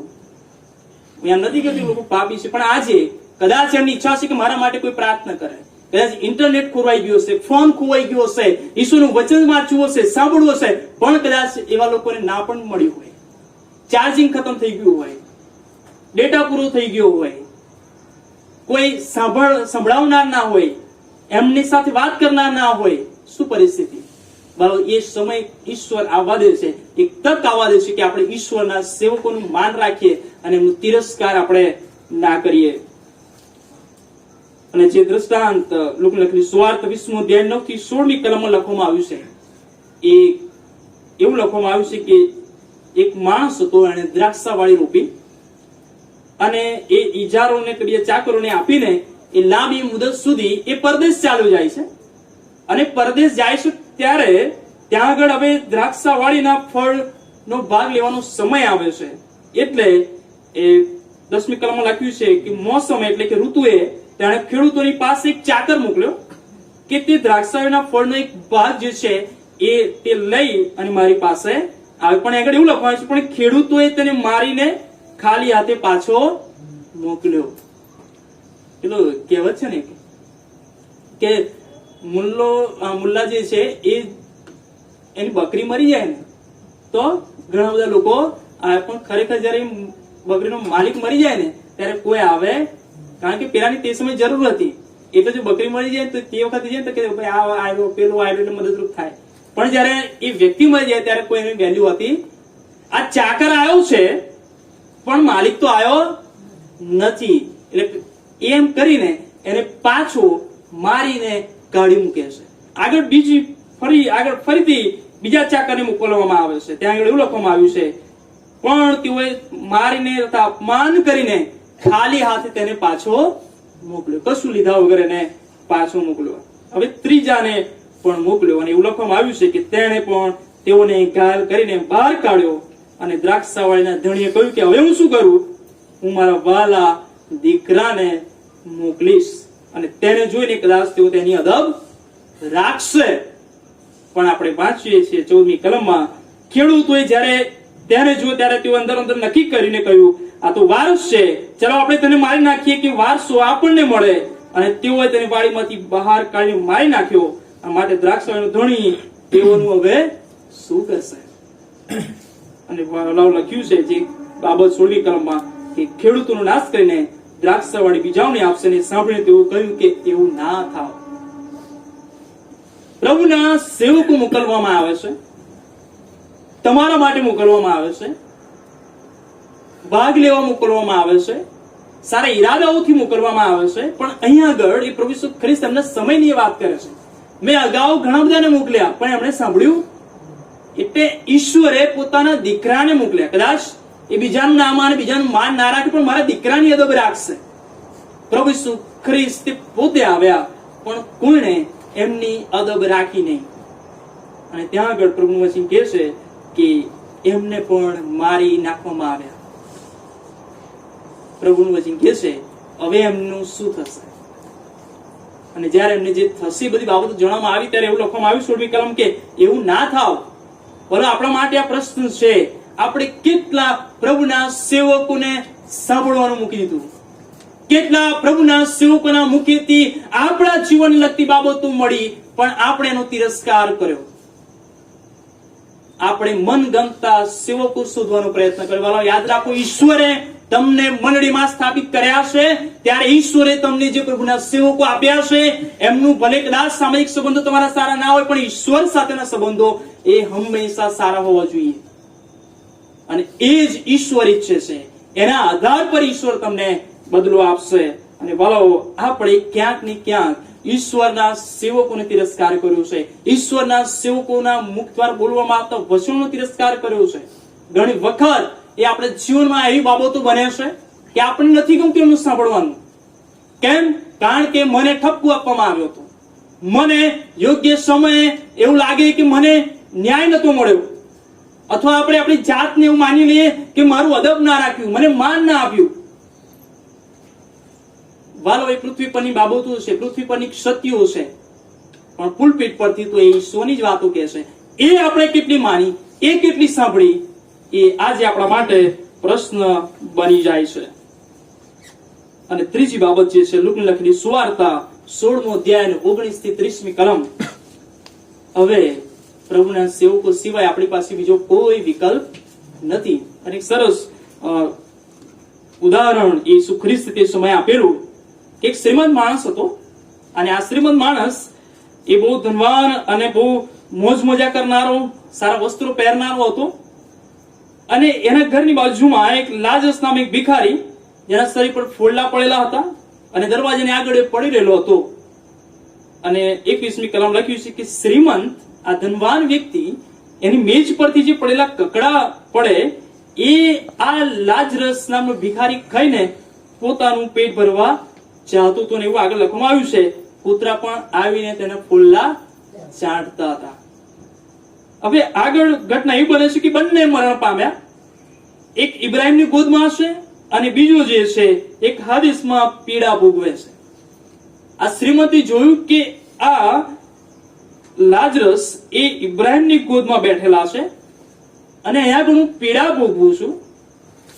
[SPEAKER 6] હું એમ નથી કહેતી લોકો પાપી છે, પણ આજે કદાચ એમની ઈચ્છા છે કે મારા માટે કોઈ પ્રાર્થના કરે, કદાચ ઇન્ટરનેટ ખોરવાઈ ગયો હશે, ફોન ખોવાઈ ગયો હશે, ઈશ્વરનું વચન વાંચવું હશે, સાંભળવું હશે, પણ કદાચ એવા લોકોને ના પણ મળ્યું હોય, ચાર્જિંગ ખતમ થઈ ગયું હોય, ડેટા પૂરો થઈ ગયો હોય, કોઈ સંભળાવનાર ના હોય, એમની સાથે વાત કરનાર ના હોય, શું પરિસ્થિતિ? બાળકો, એ સમય ઈશ્વર આવવા દે છે, એક તક આવવા દે છે કે આપણે ઈશ્વરના સેવકોનું માન રાખીએ અને એમનો તિરસ્કાર આપણે ના કરીએ. અને જે દ્રષ્ટાંત લુકની લખેલી સુવાર્તા 20 અધ્યાય 9 થી 16 કલમમાં લખવામાં આવ્યું છે, એ એવું લખવામાં આવ્યું છે કે એક માણસ હતો, એને દ્રાક્ષાવાળી રોપી અને એ ઈજારોને કે બીજા ચાકરોને આપીને એ લાંબી મુદત સુધી એ પરદેશ ચાલ્યો જાય છે. અને પરદેશ જાય છે ત્યારે ત્યાં આગળ હવે દ્રાક્ષાવાળીના ફળનો ભાગ લેવાનો સમય આવે છે. એટલે એ 10મી કલમમાં લખ્યું છે કે મોસમ એટલે કે ઋતુએ તેણે ખેડૂતોની પાસે એક ચાકર મોકલ્યો કે તે દ્રાક્ષાવાળીના ફળનો એક ભાગ જે છે એ તે લઈ અને મારી પાસે આવે. પણ આગળ એવું લખવાનું છે, પણ ખેડૂતોએ તેને મારીને ખાલી હાથે પાછો મોકલ્યો. પેલું કહેવત છે ને કે મુલ્લા જે છે એ એની બકરી મરી જાય ને તો ઘણા બધા લોકો પણ ખરેખર જયારે બકરીનો માલિક મરી જાય ને ત્યારે કોઈ આવે, કારણ કે પેલાની તે સમય જરૂર હતી. એટલે જો બકરી મરી જાય તો તે વખતે જાય તો કે ભાઈ આ આવ્યો પેલું આવ્યો એટલે મદદરૂપ થાય. પણ જયારે એ વ્યક્તિ મરી જાય ત્યારે કોઈ એની વેલ્યુ હતી. આ ચાકર આવ્યો છે પણ માલિક તો આવ્યો નથી. એટલે એમ કરીને એને પાછો મારીને કાઢી મૂકે છે. આગળ ફરીથી બીજા ચાકરને મોકલવામાં આવે છે. ત્યાં આગળ એવું લખવામાં આવ્યું છે, પણ તેઓએ મારીને તથા અપમાન કરીને ખાલી હાથે તેને પાછો મોકલ્યો, કશું લીધા વગર એને પાછો મોકલ્યો. હવે ત્રીજાને પણ મોકલ્યો અને એવું લખવામાં આવ્યું છે કે તેણે પણ તેઓને ઘાયલ કરીને બહાર કાઢ્યો અને દ્રાક્ષાવાળીના ધણીએ કહ્યું કે હવે હું શું કરું? હું મારા વાલા દીકરાને મોકલીશ અને તેને જોઈને કદાચ તેઓ તેની અદબ રાખશે. પણ આપણે વાંચીએ છીએ 14મી કલમમાં, ખેડૂતોએ જ્યારે તેને જોયું ત્યારે તેઓ અંદર નક્કી કરીને કહ્યું, આ તો વારસ છે, ચલો આપણે તેને મારી નાખીએ કે વારસો આપણને મળે. અને તેઓએ તેને વાડીમાંથી બહાર કાઢીને મારી નાખ્યો. માટે દ્રાક્ષાવાળીનો ધણી તેઓનું હવે શું કરશે? અને લખ્યું છે જે બાબત 16મી કલમમાં કે ખેડૂતોનો નાશ કરીને દ્રાક્ષાવાળી બીજાઓને આપશે. ને સાંભળીને તેઓ કહ્યું કે એવું ના થાવ. પ્રભુના સેવકો મોકલવામાં આવે છે, તમારા માટે મોકલવામાં આવે છે, ભાગ લેવા મોકલવામાં આવે છે, સારા ઈરાદાઓથી મોકલવામાં આવે છે. પણ અહીંયા આગળ એ પ્રભુ ઈસુ ખ્રિસ્ત એમના સમયની વાત કરે છે. મેં અગાઉ ઘણા બધાને મોકલ્યા પણ એમણે સાંભળ્યું. એટલે ઈશ્વરે પોતાના દીકરાને મોકલ્યા. કદાચ એ બીજાનું નામ અને બીજાનું માન ના રાખે પણ મારા દીકરાની અદબ રાખશે. પ્રભુ ઈસુ ખ્રિસ્ત પોતે આવ્યા પણ કોઈને એમની અદબ રાખી નહીં. અને ત્યાં આગળ પ્રભુનું વચન કહે છે કે એમને પણ મારી નાખવામાં આવ્યા. પ્રભુનું વચન કહે છે હવે એમનું શું થશે? અને જયારે એમને જે થશે બધી બાબતો જણાવવામાં આવી ત્યારે એવું લખવામાં આવ્યું 16મી કલમ કે એવું ના થાવ. પણ આપણા માટે આ પ્રશ્ન છે, આપણે કેટલા પ્રભુના સેવકોને સાંભળવાનું મૂકી દીધું? કેટલા પ્રભુના સેવકોના મુખેથી આપણા જીવનને લગતી બાબતો મળી પણ આપણે એનો તિરસ્કાર કર્યો. આપણે મનગમતા સેવકો શોધવાનો પ્રયત્ન કર્યો. યાદ રાખો, ઈશ્વરે તમને મંડળીમાં સ્થાપિત કર્યા છે ત્યારે ઈશ્વરે તમને જે પ્રભુના સેવકો આપ્યા છે એમનું ભલે કદાચ સામાયિક સંબંધો તમારા સારા ના હોય પણ ઈશ્વર સાથેના સંબંધો એ હંમેશા સારા હોવા જોઈએ. અને એ જ ઈશ્વર ઈચ્છે છે. એના આધાર પર ઈશ્વર તમને બદલો આપશે. અને વાલાઓ, આપણે ક્યાંક ને ક્યાંક ઈશ્વરના સેવકોને તિરસ્કાર કર્યો છે. ઈશ્વરના સેવકોના મુખ દ્વારા બોલવામાં આવતા વચનોનો તિરસ્કાર કર્યો છે. ઘણી વખત એ આપણે જીવનમાં એવી બાબતો બને છે કે આપણને નથી ગમતું એમનું સાંભળવાનું. કેમ? કારણ કે મને ઠપકો આપવામાં આવ્યો હતો. મને યોગ્ય સમયે એવું લાગે કે મને ન્યાય નતો મળ્યો. અથવા આપણે આપણી જાતને એવું માની લઈએ કે મારું અદબ ના રાખ્યું, મને માન ના આપ્યું. વાલો, એ પૃથ્વી પરની બાબતો છે, પૃથ્વી પરની સત્યો છે. પણ પુલપીઠ પરથી તો એ ઈશ્વરની જ વાતો કહે છે. એ આપણે કેટલી માની, એ કેટલી સાંભળી, એ આજે આપણા માટે પ્રશ્ન બની જાય છે. અને ત્રીજી બાબત જે છે લુકની લખેલી સુવાર્તા 16મો અધ્યાય 19 થી 30મી કલમ. હવે પ્રભુના સેવકો સિવાય આપણી પાસે બીજો કોઈ વિકલ્પ નથી. અને એક સરસ ઉદાહરણ ઈસુ ખ્રિસ્ત તે સમયે આપેલું. એક શ્રીમંત માણસ હતો અને આ શ્રીમંત માણસ એ બહુ ધનવાન અને બહુ મોજ મજા કરનારો, સારા વસ્ત્રો પહેરનારો હતો. અને એના ઘરની બાજુમાં એક લાજસ નામે એક ભિખારી, જેના શરીર પર ફોડલા પડેલા હતા અને દરવાજાની આગળ એ પડી રહેલો હતો. અને 21મી કલમ લખ્યું છે કે શ્રીમંત, આ ધનવાન વ્યક્તિ, એની મેજ પરથી જે પડેલા કકડા પડે એ આ લાજરસ નામનો ભિખારી ખાઈને પોતાનું પેટ ભરવા ચાહતો હતો ને એવું આગળ લખવામાં આવ્યું છે. કૂતરા પણ આવીને તેને ફોલ્લા ચાટતા હતા. હવે આગળ ઘટના એવી બને છે કે બંને મરણ પામ્યા. એક ઇબ્રાહીમની ગોદમાં હશે અને બીજો જે છે એક હાદીસમાં પીડા ભોગવે છે. આ શ્રીમતી જોયું કે આ લાજરસ એ ઇબ્રાહીમની ગોદમાં બેઠેલા છે અને અહીંયા હું પીડા ભોગવું છું,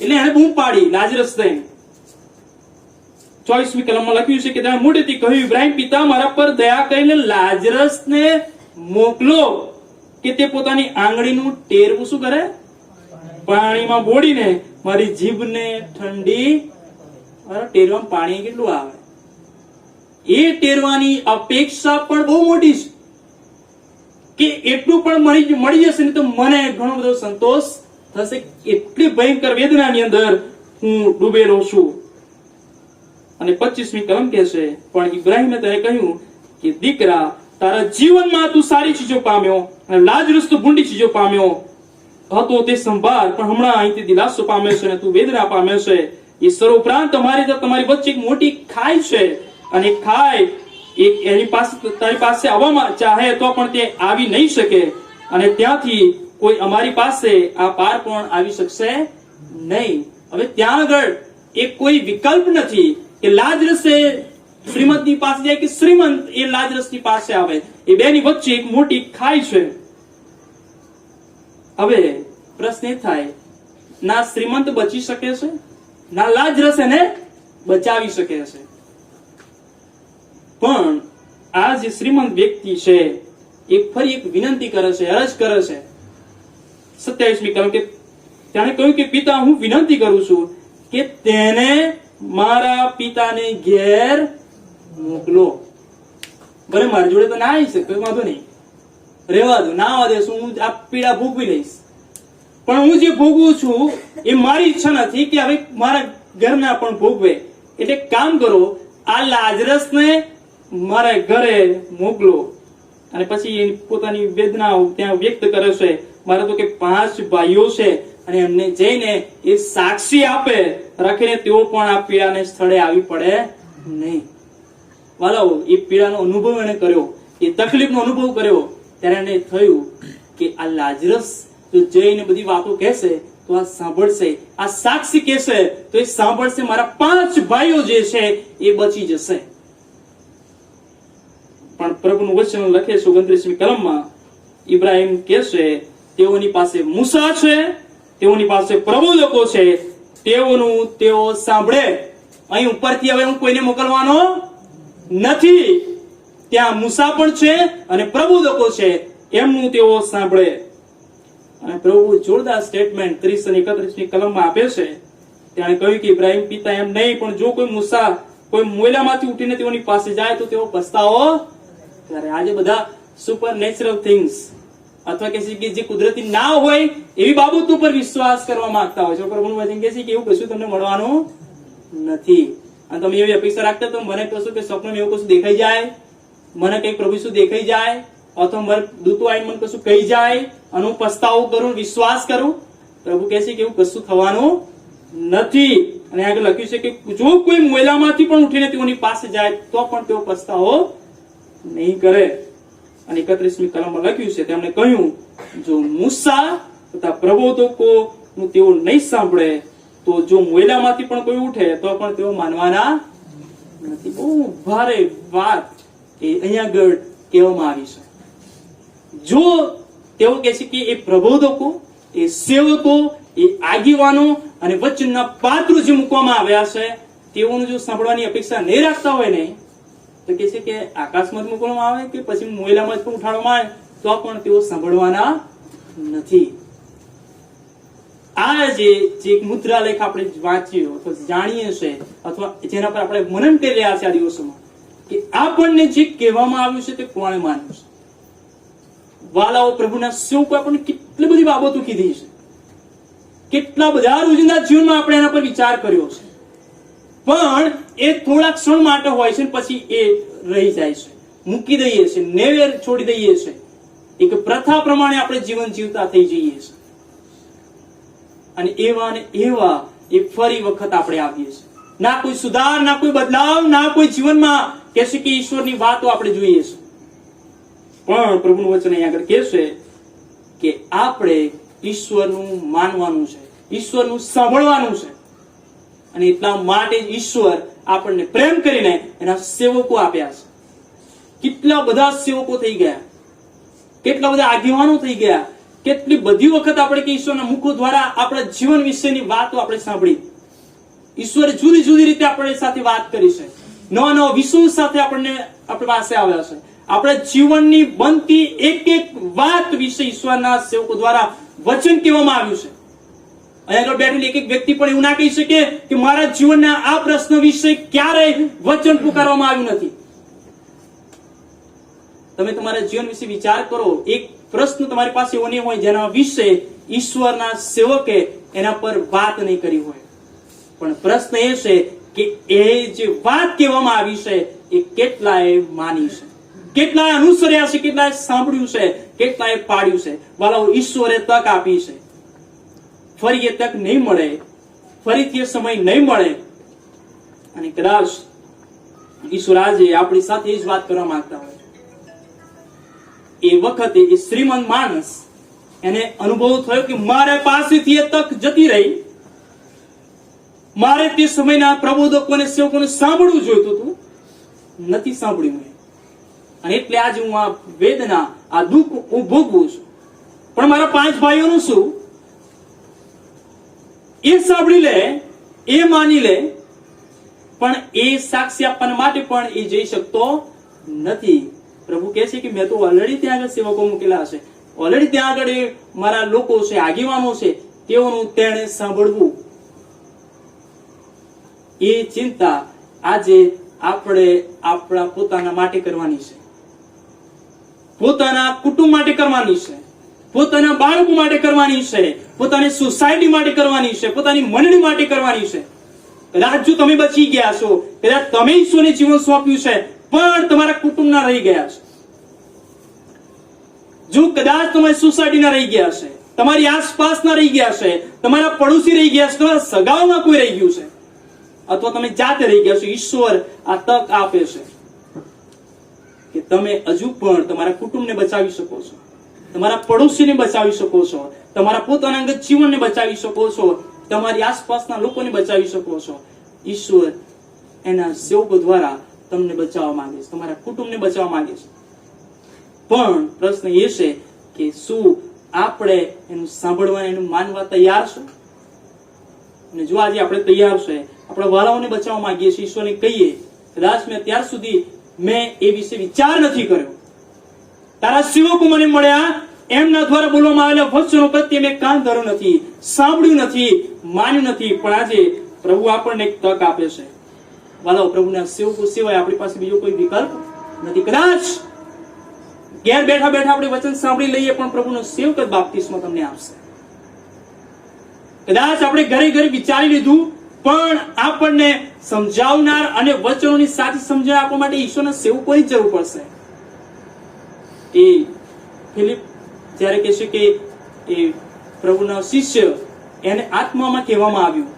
[SPEAKER 6] એટલે એને બૂમ પાડી લાજરસ થઈને. 24મી કલમમાં લખ્યું છે કે તેણે મોટેથી કહ્યું, ઇબ્રાહીમ પિતા, મારા પર દયા કરીને લાજરસને મોકલો કે તે પોતાની આંગળીનું ટેરવું શું કરે, પાણીમાં બોળીને મારી જીભને ઠંડી. ટેરવામાં પાણી કેટલું આવે, એ ટેરવાની અપેક્ષા પણ બહુ મોટી છે કે એટલું પણ મળી જશે ને તો મને ઘણો બધો સંતોષ થશે. એટલી ભયંકર વેદનાની અંદર હું ડૂબેલો છું. અને 25મી કલમ કહે છે, પણ ઇબ્રાહીમે તેને કહ્યું કે દીકરા, તારા જીવનમાં તું સારી ચીજો પામ્યો અને લાજરસ તો ભૂંડી ચીજો પામ્યો હતો, તે સંભાળ, પણ હમણાં અહીંથી દિલાસો પામ્યો છે અને તું વેદના પામ્યો છે. એ સર્વોપરાંત તમારી વચ્ચે એક મોટી ખાઈ છે અને ખાઈ એની પાસે તારી પાસે આવવામાં ચાહે તો પણ તે આવી નહીં શકે અને ત્યાંથી કોઈ અમારી પાસે આ પાર પણ આવી શકશે નહીં. હવે ત્યાં આગળ એક કોઈ વિકલ્પ નથી કે લાજરસે શ્રીમંતની પાસે જાય કે શ્રીમંત એ લાજરસની પાસે આવે. એ બેની વચ્ચે એક મોટી ખાઈ છે. હવે પ્રશ્ન એ થાય, ના શ્રીમંત બચી શકે છે, ના લાજરસ એને બચાવી શકે છે. પણ આ જે શ્રીમંત વ્યક્તિ છે એ ફરી એક વિનંતી કરે છે, અરજ કરે છે. 27મી કલમ કે તેણે કહ્યું કે પિતા, હું વિનંતી કરું છું કે તેને મારા પિતાને ઘેર મોકલો. ભલે મારી જોડે તો ના આવી શકે, કોઈ વાંધો નહીં, રહેવા દો, ના આવવા દેશું, હું આ પીડા ભોગવી લઈશ. પણ હું જે ભોગવું છું એ મારી ઈચ્છા નથી કે હવે મારા ઘરના પણ ભોગવે. એટલે કામ કરો, આ લાજરસને મારા ઘરે મોકલો. અને પછી પોતાની વેદના ત્યાં વ્યક્ત કરે છે. મારા તો કે 5 ભાઈઓ છે અને એમને જઈને એ સાક્ષી આપે રાખીને તેઓ પણ આ પીડાને સ્થળે આવી પડે નહીં. વાલાઓ, એ પીડાનો અનુભવ એને કર્યો, એ તકલીફનો અનુભવ કર્યો ત્યારે એને થયું કે આ લાજરસ જો જઈને બધી વાતો કહેશે તો આ સાંભળશે, આ સાક્ષી કહેશે તો એ સાંભળશે, મારા 5 ભાઈઓ જે છે એ બચી જશે. પણ પ્રભુનું વચન લખે છે 29મી કલમમાં, ઇબ્રાહીમ કહેશે તેઓની પાસે મૂસા છે, તેઓની પાસે પ્રબોધકો છે, તેઓનું તેઓ સાંભળે. અહીં ઉપરથી હવે હું કોઈને મોકલવાનો નથી, ત્યાં મૂસા પણ છે અને પ્રબોધકો છે, એમનું તેઓ સાંભળે. અને પ્રભુ જોરદાર સ્ટેટમેન્ટ 30 અને 31મી કલમમાં આપે છે. તેણે કહ્યું કે ઇબ્રાહીમ પિતા, એમ નહીં, પણ જો કોઈ મૂસા કોઈ મોયલામાંથી ઉઠીને તેઓની પાસે જાય તો તેઓ પસ્તાવો કરે. આજે બધા સુપર નેચરલ થિંગ્સ અથવા કે જે કુદરતી ના હોય એવી બાબતો પર વિશ્વાસ કરવા માંગતા હોય છે. પ્રભુનું વચન કહે છે કે એવું કશું તમને મળવાનું નથી. અને તમે એવી અપેક્ષા રાખતા તો મને કશું કે સ્વપ્નમાં એવું કશું દેખાઈ જાય, મને કઈ પ્રભુ શું દેખાઈ જાય, અથવા મારે દૂતો આવીને મને કશું કહી જાય અને હું પસ્તાવો કરું, વિશ્વાસ કરું. પ્રભુ કહે છે કે એવું કશું થવાનું નથી. અને આગળ લખ્યું છે કે જો કોઈ મોયલામાંથી પણ ઉઠીને તેઓની પાસે જાય તો પણ તેઓ પસ્તાવો નહીં કરે. અને 31મી કલમમાં લખ્યું છે, તેમણે કહ્યું, જો મૂસા તથા પ્રબોધકો નું તેઓ નહીં સાંભળે તો જો મોયલામાંથી પણ કોઈ ઉઠે તો પણ તેઓ માનવાના નથી. બહુ ભારે વાત એ અહીંયા આગળ કહેવામાં આવી છે. જો તેઓ કહે છે કે એ પ્રબોધકો, એ સેવકો, એ આગેવાનો અને વચનના પાત્રો જે મૂકવામાં આવ્યા છે તેઓનું જો સાંભળવાની અપેક્ષા નહીં રાખતા હોય ને તો કે છે કે આકાશમાં મોકલવામાં આવે કે પછી મોયલામાં જ પણ ઉઠાડવામાં આવે તો પણ તેઓ સાંભળવાના નથી. આ જે મુદ્રાલેખ આપણે વાંચીએ અથવા જાણીએ છે અથવા જેના પર આપણે મનન કરી રહ્યા છે આ દિવસોમાં, કે આપણને જે કહેવામાં આવ્યું છે તે કોણે માન્યું છે. વાલાઓ, પ્રભુના સેવકો આપણને કેટલી બધી બાબતો કીધી છે, કેટલા બધા રોજિંદા જીવનમાં આપણે એના પર વિચાર કર્યો છે, પણ એ થોડા ક્ષણ માટે હોય છે, પછી એ રહી જાય છે, મૂકી દઈએ છે, નેવે છોડી દઈએ છે. એક પ્રથા પ્રમાણે આપણે જીવન જીવતા થઈ જઈએ છીએ, અને એવા ને એવા એ ફરી વખત આપણે આવીએ છીએ. ના કોઈ સુધાર, ના કોઈ બદલાવ, ના કોઈ જીવનમાં કહેશે કે ઈશ્વરની વાતો આપણે જોઈએ છે. પણ પ્રભુનું વચન અહીં આગળ કહેશે કે આપણે ઈશ્વરનું માનવાનું છે, ઈશ્વરનું સાંભળવાનું છે, અને એટલા માટે જ ઈશ્વર આપણને પ્રેમ કરીને એના સેવકો આપ્યા છે. કેટલા બધા સેવકો થઈ ગયા, કેટલા બધા આગેવાનો થઈ ગયા, કેટલી બધી વખત આપણે કે ઈશ્વરના મુખો દ્વારા આપણા જીવન વિશેની વાતો આપણે સાંભળી. ઈશ્વરે જુદી જુદી રીતે આપણી સાથે વાત કરી છે, નવા નવા વિષયો સાથે આપણને આપણી પાસે આવ્યા છે. આપણા જીવનની બનતી એક એક વાત વિશે ઈશ્વરના સેવકો દ્વારા વચન કહેવામાં આવ્યું છે. અહીંયા આગળ બેઠેલી એક એક વ્યક્તિ પણ એવું ના કહી શકે કે મારા જીવનના આ પ્રશ્ન વિશે ક્યારેય વચન પુકારવામાં આવ્યું નથી. તમે તમારા જીવન વિશે વિચાર કરો, એક પ્રશ્ન તમારી પાસે એવો નહીં હોય જેના વિશે ઈશ્વરના સેવકે એના પર વાત નહીં કરી હોય. પણ પ્રશ્ન એ છે કે એ જે વાત કહેવામાં આવી છે એ કેટલાએ માની છે, કેટલાએ અનુસર્યા છે, કેટલાએ સાંભળ્યું છે, કેટલાએ પાડ્યું છે. વાલાઓ, ઈશ્વરે તક આપી છે, ફરી એ તક નહીં મળે, ફરીથી એ સમય નહીં મળે. અને કદાચ ઈશ્વર આજે આપણી સાથે એ જ વાત કરવા માંગતા હોય. એ વખતે એ શ્રીમંત માણસ, એને અનુભવ થયો કે મારા પાસેથી એ તક જતી રહી, મારે તે સમયના પ્રબોધકોને, સેવકોને સાંભળવું જોઈતું હતું, નથી સાંભળ્યું મેં, અને એટલે આજે હું આ વેદના, આ દુઃખ હું ભોગવું છું. પણ મારા 5 ભાઈઓનું શું? એ સાંભળી લે, એ માની લે, પણ એ સાક્ષી આપવા માટે પણ એ જઈ શકતો નથી. પ્રભુ કહે છે કે મેં તો ઓલરેડી ત્યાં આગળ સેવકો મૂકેલા છે, ઓલરેડી ત્યાં આગળ એ મારા લોકો છે, આગેવાનો છે, તેઓનું તેણે સાંભળવું. એ ચિંતા આજે આપણે આપણા પોતાના માટે કરવાની છે, પોતાના કુટુંબ માટે કરવાની છે, પોતાના બાળકો માટે કરવાની છે, પોતાની સોસાયટી માટે કરવાની છે, પોતાની મંડળી માટે કરવાની છે. કદાચ જો તમે બચી ગયા છો, કદાચ તમે ઈશ્વરને જીવન સોંપ્યું છે, પણ તમારા કુટુંબના રહી ગયા છે, જો કદાચ તમારી સોસાયટીના રહી ગયા છે, તમારી આસપાસના રહી ગયા છે, તમારા પડોશી રહી ગયા છે, તમારા સગાઓમાં કોઈ રહી ગયું છે, અથવા તમે જાતે રહી ગયા છો, ઈશ્વર આ તક આપે છે કે તમે હજુ પણ તમારા કુટુંબને બચાવી શકો છો, તમારા પડોશીને બચાવી શકો છો, તમારા પોતાના અંગત જીવનને બચાવી શકો છો, તમારી આસપાસના લોકોને બચાવી શકો છો. ઈશ્વર એના સેવકો દ્વારા તમને બચાવવા માંગે છે, તમારા કુટુંબને બચાવવા માંગે છે. પણ પ્રશ્ન એ છે કે શું આપણે એનું સાંભળવા, એનું માનવા તૈયાર છે? અને જો આજે આપણે તૈયાર છે, આપણા વાલાઓને બચાવવા માંગીએ છીએ, ઈશ્વરને કહીએ કદાચ મેં અત્યાર સુધી મેં એ વિશે વિચાર નથી કર્યો, તારા સેવકો મને મળ્યા, એમના દ્વારા બોલવામાં આવેલા વચનો પ્રત્યે મેં કાન ધર્યું નથી, સાંભળ્યું નથી, માન્યું નથી, પણ આજે પ્રભુ આપણને એક તક આપે છે. વાલાઓ, પ્રભુના સેવકો સિવાય આપણી પાસે બીજો કોઈ વિકલ્પ નથી. કદાચ ઘેર બેઠા બેઠા આપણે વચન સાંભળી લઈએ, પણ પ્રભુનો સેવક જ બાપ્તિસ્મો તમને આપશે. કદાચ આપણે ઘરે ઘરે વિચારી લીધું, પણ આપણને સમજાવનાર અને વચનોની સાચી સમજણ આપવા માટે ઈશ્વરના સેવકોની જરૂર પડશે. એ ફિલિપ જ્યારે કહેશે કે એ પ્રભુના શિષ્ય, એને આત્મામાં કહેવામાં આવ્યું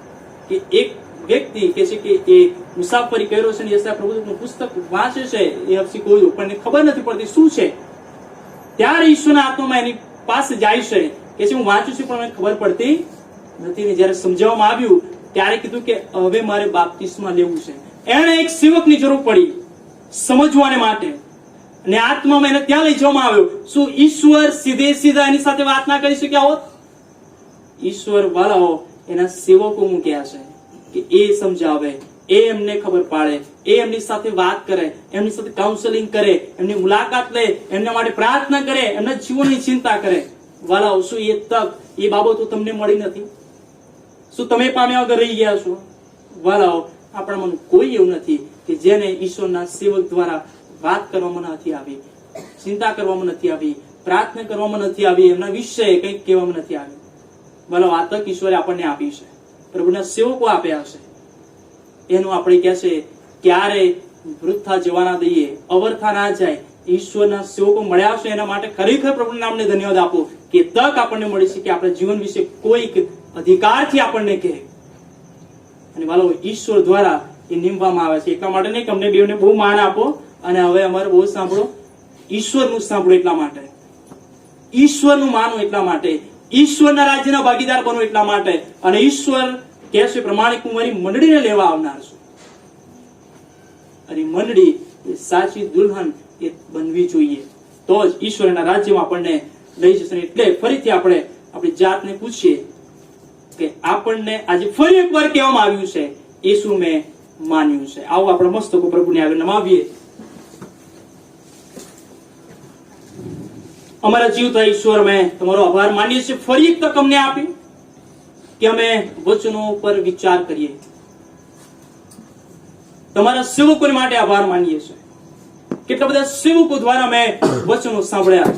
[SPEAKER 6] કે એક વ્યક્તિ કહે છે કે એ મુસાફરી કર્યો છે, યશાયા પ્રભુનું પુસ્તક વાંચે છે, એ હફસી કોઈ પણ ખબર નથી પડતી શું છે. ત્યારે ઈશ્વરના આત્મામાં એની પાસે જાય છે, કે હું વાંચું છું પણ મને ખબર પડતી નથી. જયારે સમજાવવામાં આવ્યું ત્યારે કીધું કે હવે મારે બાપ્તિસ્મા લેવું છે. એને એક સેવકની જરૂર પડી સમજવાને માટે, અને આત્મામાં એને ત્યાં લઈ જવામાં આવ્યો. શું ઈશ્વર સીધે સીધા એની સાથે વાત ના કરી શક્યા હોત? ઈશ્વર વાળાઓ એના સેવકો મૂક્યા છે કે એ સમજાવે, એ એમને ખબર પાડે, એ એમની સાથે વાત કરે, એમની સાથે કાઉન્સેલિંગ કરે, એમની મુલાકાત લે, એમના માટે પ્રાર્થના કરે, એમના જીવનની ચિંતા કરે. વાલાઓ, શું એ તક, એ બાબતો તમને મળી નથી? શું તમે પામ્યા વગર રહી ગયા છો? વાલાઓ, આપણામાં કોઈ એવું નથી કે જેને ઈશ્વરના સેવક દ્વારા વાત કરવામાં નથી આવી, ચિંતા કરવામાં નથી આવી, પ્રાર્થના કરવામાં નથી આવી, એમના વિશે કંઈક કહેવામાં નથી આવી. ભલો આ તક ઈશ્વરે આપણને આપી છે, પ્રભુના સેવકો આપ્યા છે. એનું આપણે કહે છે ક્યારે વૃથા જવા ના દઈએ, અવર્થા ના જાય. ઈશ્વરના સેવકો મળ્યા છે એના માટે ખરેખર પ્રભુના નામને ધન્યવાદ આપો કે તક આપણને મળી છે કે આપણા જીવન વિશે કોઈક અધિકારથી આપણને કહે. અને વાલો ઈશ્વર દ્વારા એ નિમવામાં આવે છે. એટલા માટે નહીં કે અમને બેવને બહુ માન આપો અને હવે અમારે બહુ સાંભળો, ઈશ્વરનું સાંભળો એટલા માટે, ઈશ્વરનું માનો એટલા માટે, ઈશ્વરના રાજ્યના ભાગીદાર બનો એટલા માટે. અને ઈશ્વર કહે છે પ્રમાણે હું મારી મંડળીને લેવા આવનાર છું. અને મંડળી એ સાચી દુલ્હન એ બનવી જોઈએ, તો જ ઈશ્વરના રાજ્યમાં આપણને લઈ જશે. એટલે ફરીથી આપણે આપણી જાતને પૂછીએ કે આપણને આજે ફરી એકવાર કહેવામાં આવ્યું છે એ શું મેં માન્યું છે. આવો આપણે મસ્તકો પ્રભુને આગળ નમાવીએ. અમારા જીવતા ઈશ્વર, અમે તમારો આભાર માનીએ છીએ ફરી એક તક અમને આપી કે અમે વચનો પર વિચાર કરીએ. તમારા સેવકો માટે આભાર માનીએ છીએ. કેટલા બધા સેવકો દ્વારા અમે વચનો સાંભળ્યા,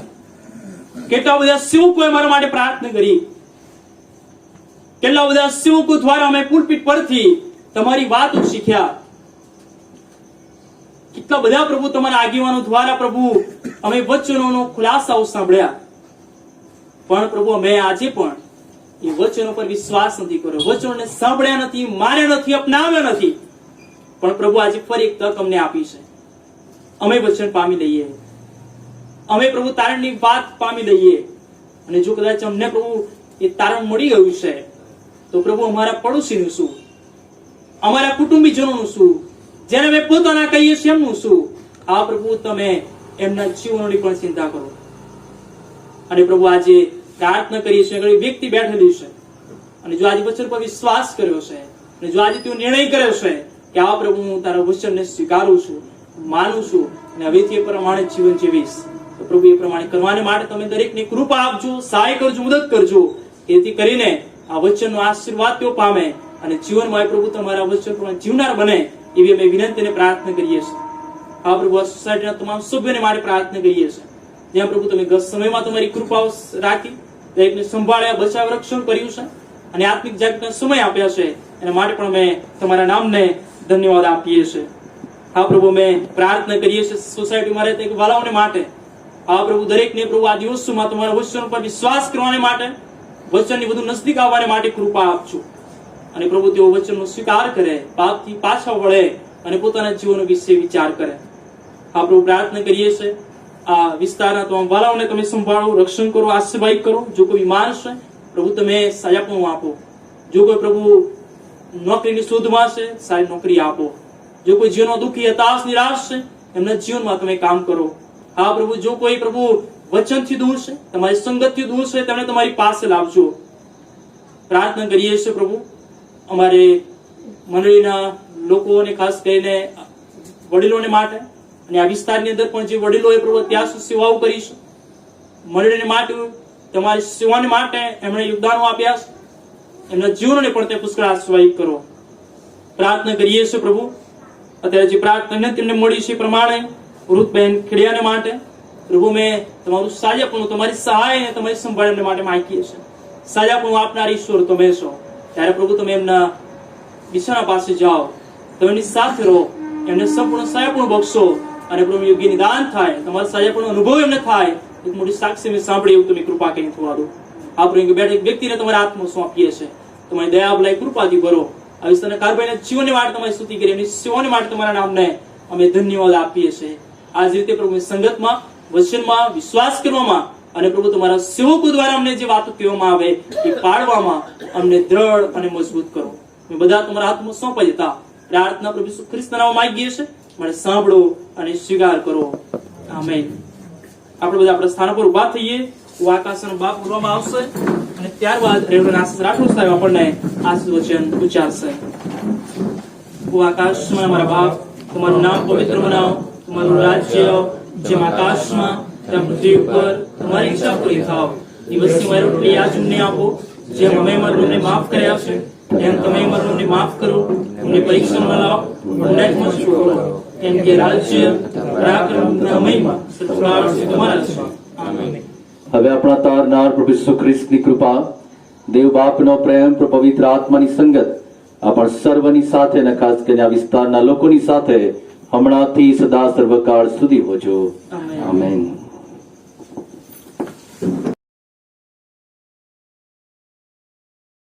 [SPEAKER 6] કેટલા બધા સેવકોએ અમારા માટે પ્રાર્થના કરી, કેટલા બધા સેવકો દ્વારા અમે પુલપીટ પરથી તમારી વાતો શીખ્યા, કેટલા બધા પ્રભુ તમારા આગેવાનો દ્વારા પ્રભુ અમે વચનોનો ખુલાસાઓ સાંભળ્યા. પણ પ્રભુ અમે આજે પણ એ વચનો પર વિશ્વાસ નથી કર્યો, વચનોને સાંભળ્યા નથી, માન્યા નથી, અપનાવ્યા નથી. પણ પ્રભુ આજે ફરી એક તક અમને આપી છે. અમે વચન પામી લઈએ, અમે પ્રભુ તારણની વાત પામી લઈએ. અને જો કદાચ અમને પ્રભુ એ તારણ મળી ગયું છે તો પ્રભુ અમારા પડોશીનું શું, અમારા કુટુંબીજનોનું શું, જેને અમે પોતાના કહીએ છીએ એમનું શું? આ પ્રભુ તમે એમના જીવનોની પણ ચિંતા કરો. અને પ્રભુ આજે પ્રાર્થના કરીએ છીએ, ઘણી વ્યક્તિ બેઠેલી છે અને જો આજે વચન પર વિશ્વાસ કર્યો છે અને જો આજે તેઓ નિર્ણય કર્યો છે કે આ પ્રભુ હું તારા વચનને સ્વીકારું છું, માનું છું અને હવેથી એ પ્રમાણે જીવન જીવીશ, તો પ્રભુ એ પ્રમાણે કરવાને માટે તમે દરેકને કૃપા આપજો, સહાય કરજો, મદદ કરજો. એથી કરીને આ વચનનો આશીર્વાદ તેઓ પામે અને જીવનમાં એ પ્રભુ તમારા વચન પ્રમાણે જીવનાર બને એવી અમે વિનંતી અને પ્રાર્થના કરીએ છીએ. આ પ્રભુ આ સોસાયટીના તમામ સભ્યોને માટે પ્રાર્થના કરીએ છીએ, જ્યાં પ્રભુ તમે ગત સમયમાં તમારી કૃપાઓ રાખી દરેકને સંભાળ્યા, બચાવ, રક્ષણ કર્યું છે અને આત્મિક જાગૃતિનો સમય આપ્યા છે, એના માટે પણ અમે તમારા નામને ધન્યવાદ આપીએ છીએ. હા પ્રભુ અમે પ્રાર્થના કરીએ છીએ સોસાયટીમાં રહેતા વાલાઓને માટે. હા પ્રભુ દરેકને પ્રભુ આ દિવસોમાં તમારા વચનો પર વિશ્વાસ કરવાને માટે, વચનની વધુ નજદીક આવવાને માટે કૃપા આપજો. અને પ્રભુ તેઓ વચનનો સ્વીકાર કરે, પાપથી પાછા વળે અને પોતાના જીવન વિશે વિચાર કરે. આ પ્રભુ પ્રાર્થના કરીએ છીએ આ વિસ્તારના તમામ વાલાઓને તમે સંભાળો, રક્ષણ કરો, આશીર્વાદ કરો. જો કોઈ બીમાર છે પ્રભુ તમે સાજાપણું આપો. જો કોઈ પ્રભુ નોકરીની શોધમાં છે, સારી નોકરી આપો. જો કોઈ જીવનમાં દુઃખી, હતાશ, નિરાશ છે, એમના જીવનમાં તમે કામ કરો. હા પ્રભુ જો કોઈ પ્રભુ વચનથી દૂર છે, તમારી સંગતથી દૂર છે, તેમને તમારી પાસે લાવજો. પ્રાર્થના કરીએ છીએ પ્રભુ અમારે મંડળીના લોકોને, ખાસ કરીને વડીલોને માટે અને આ વિસ્તારની અંદર પણ જે વડીલોએ પ્રભુ ત્યાં સુધી સેવાઓ કરી છે, મંડળીને માટે તમારી સેવાને માટે એમણે યોગદાનો આપ્યા છે, એમના જીવનોને પણ તે પુષ્કળ આશીર્વાદ કરો. પ્રાર્થના કરીએ છીએ પ્રભુ અત્યારે જે પ્રાર્થના તેમને મળી છે પ્રમાણે વૃદ્ધબેન ખેડિયાને માટે પ્રભુ મેં તમારું સાજાપણું, તમારી સહાય અને તમારી સંભાળ એમને માટે માંગીએ છીએ. સાજાપણું આપનાર ઈશ્વર તમે છો, ત્યારે પ્રભુ તમે એમના બિછાના પાસે જાઓ, તમે એમની સાથે રહો, એમને સંપૂર્ણ સાજાપણું બક્ષો અને પ્રભુ યોગ્ય નિદાન થાય, તમારા સાજાપણનો અનુભવ એમને થાય. એક મોટી સાક્ષી મેં સાંભળી એવું તમે કૃપા કરીને થવા દો. આ પ્રભુ બેઠક વ્યક્તિને તમારા હાથમાં સોંપીએ છીએ, તમારી દયા ભલાઈ કૃપાથી ભરો. આ વિસ્તારના કારભાઈના જીવનને માટે તમારી સ્તુતિ કરી, એમની સેવાને માટે તમારા નામને અમે ધન્યવાદ આપીએ છીએ. આ જ રીતે પ્રભુ સંગતમાં, વચનમાં, વિશ્વાસ કરવામાં અને પ્રભુ તમારા સેવકો દ્વારા અમને જે વાતો કહેવામાં આવે એ પાડવામાં અમને દ્રઢ અને મજબૂત કરો. અમે બધા તમારા હાથમાં સોંપાઈ દેતા પ્રાર્થના પ્રભુ ઈસુ ખ્રિસ્તના નામમાં માંગીએ છીએ. મને સાંભળો અને સ્વીકાર કરો. આમેન. આપણે બધા આપણા સ્થાન પર ઉભા થઈએ. આકાશનો બાપ બોલવામાં આવશે અને ત્યારબાદ રેવરેન્ડ આશીષ રાઠોડ સાહેબ આપણને આશીર્વચન ઉચ્ચારશે. આકાશમાં મારા બાપ, તમારું નામ પવિત્ર બનાવો, તમારું રાજ્ય જેમ આકાશમાં તેમ પૃથ્વી ઉપર તમારી ઈચ્છા પૂરી થાવ. દિવસની મારી રોટલી આજ અમને આપો, જેમ અમે અમારા ઋણને માફ કર્યા છે એમ તમે અમને માફ કરો, અમને પરીક્ષામાં લાવો, અન્યાયમાં છોડો, કેમ કે રાજ્ય, પરાક્રમ અને મહિમા સદાકાળ સુધી તમારા છે. આમેન.
[SPEAKER 4] હવે આપણા તારનાર પ્રભુ ઈસુ ખ્રિસ્તની કૃપા, દેવ બાપનો પ્રેમ, પ્રભુ પવિત્ર આત્માની સંગત આપણ સર્વની સાથે અને ખાસ કરીને આ વિસ્તારના લોકોની સાથે હમણાંથી સદા સર્વકાળ સુધી હોજો.
[SPEAKER 6] આમેન.
[SPEAKER 4] આમેન.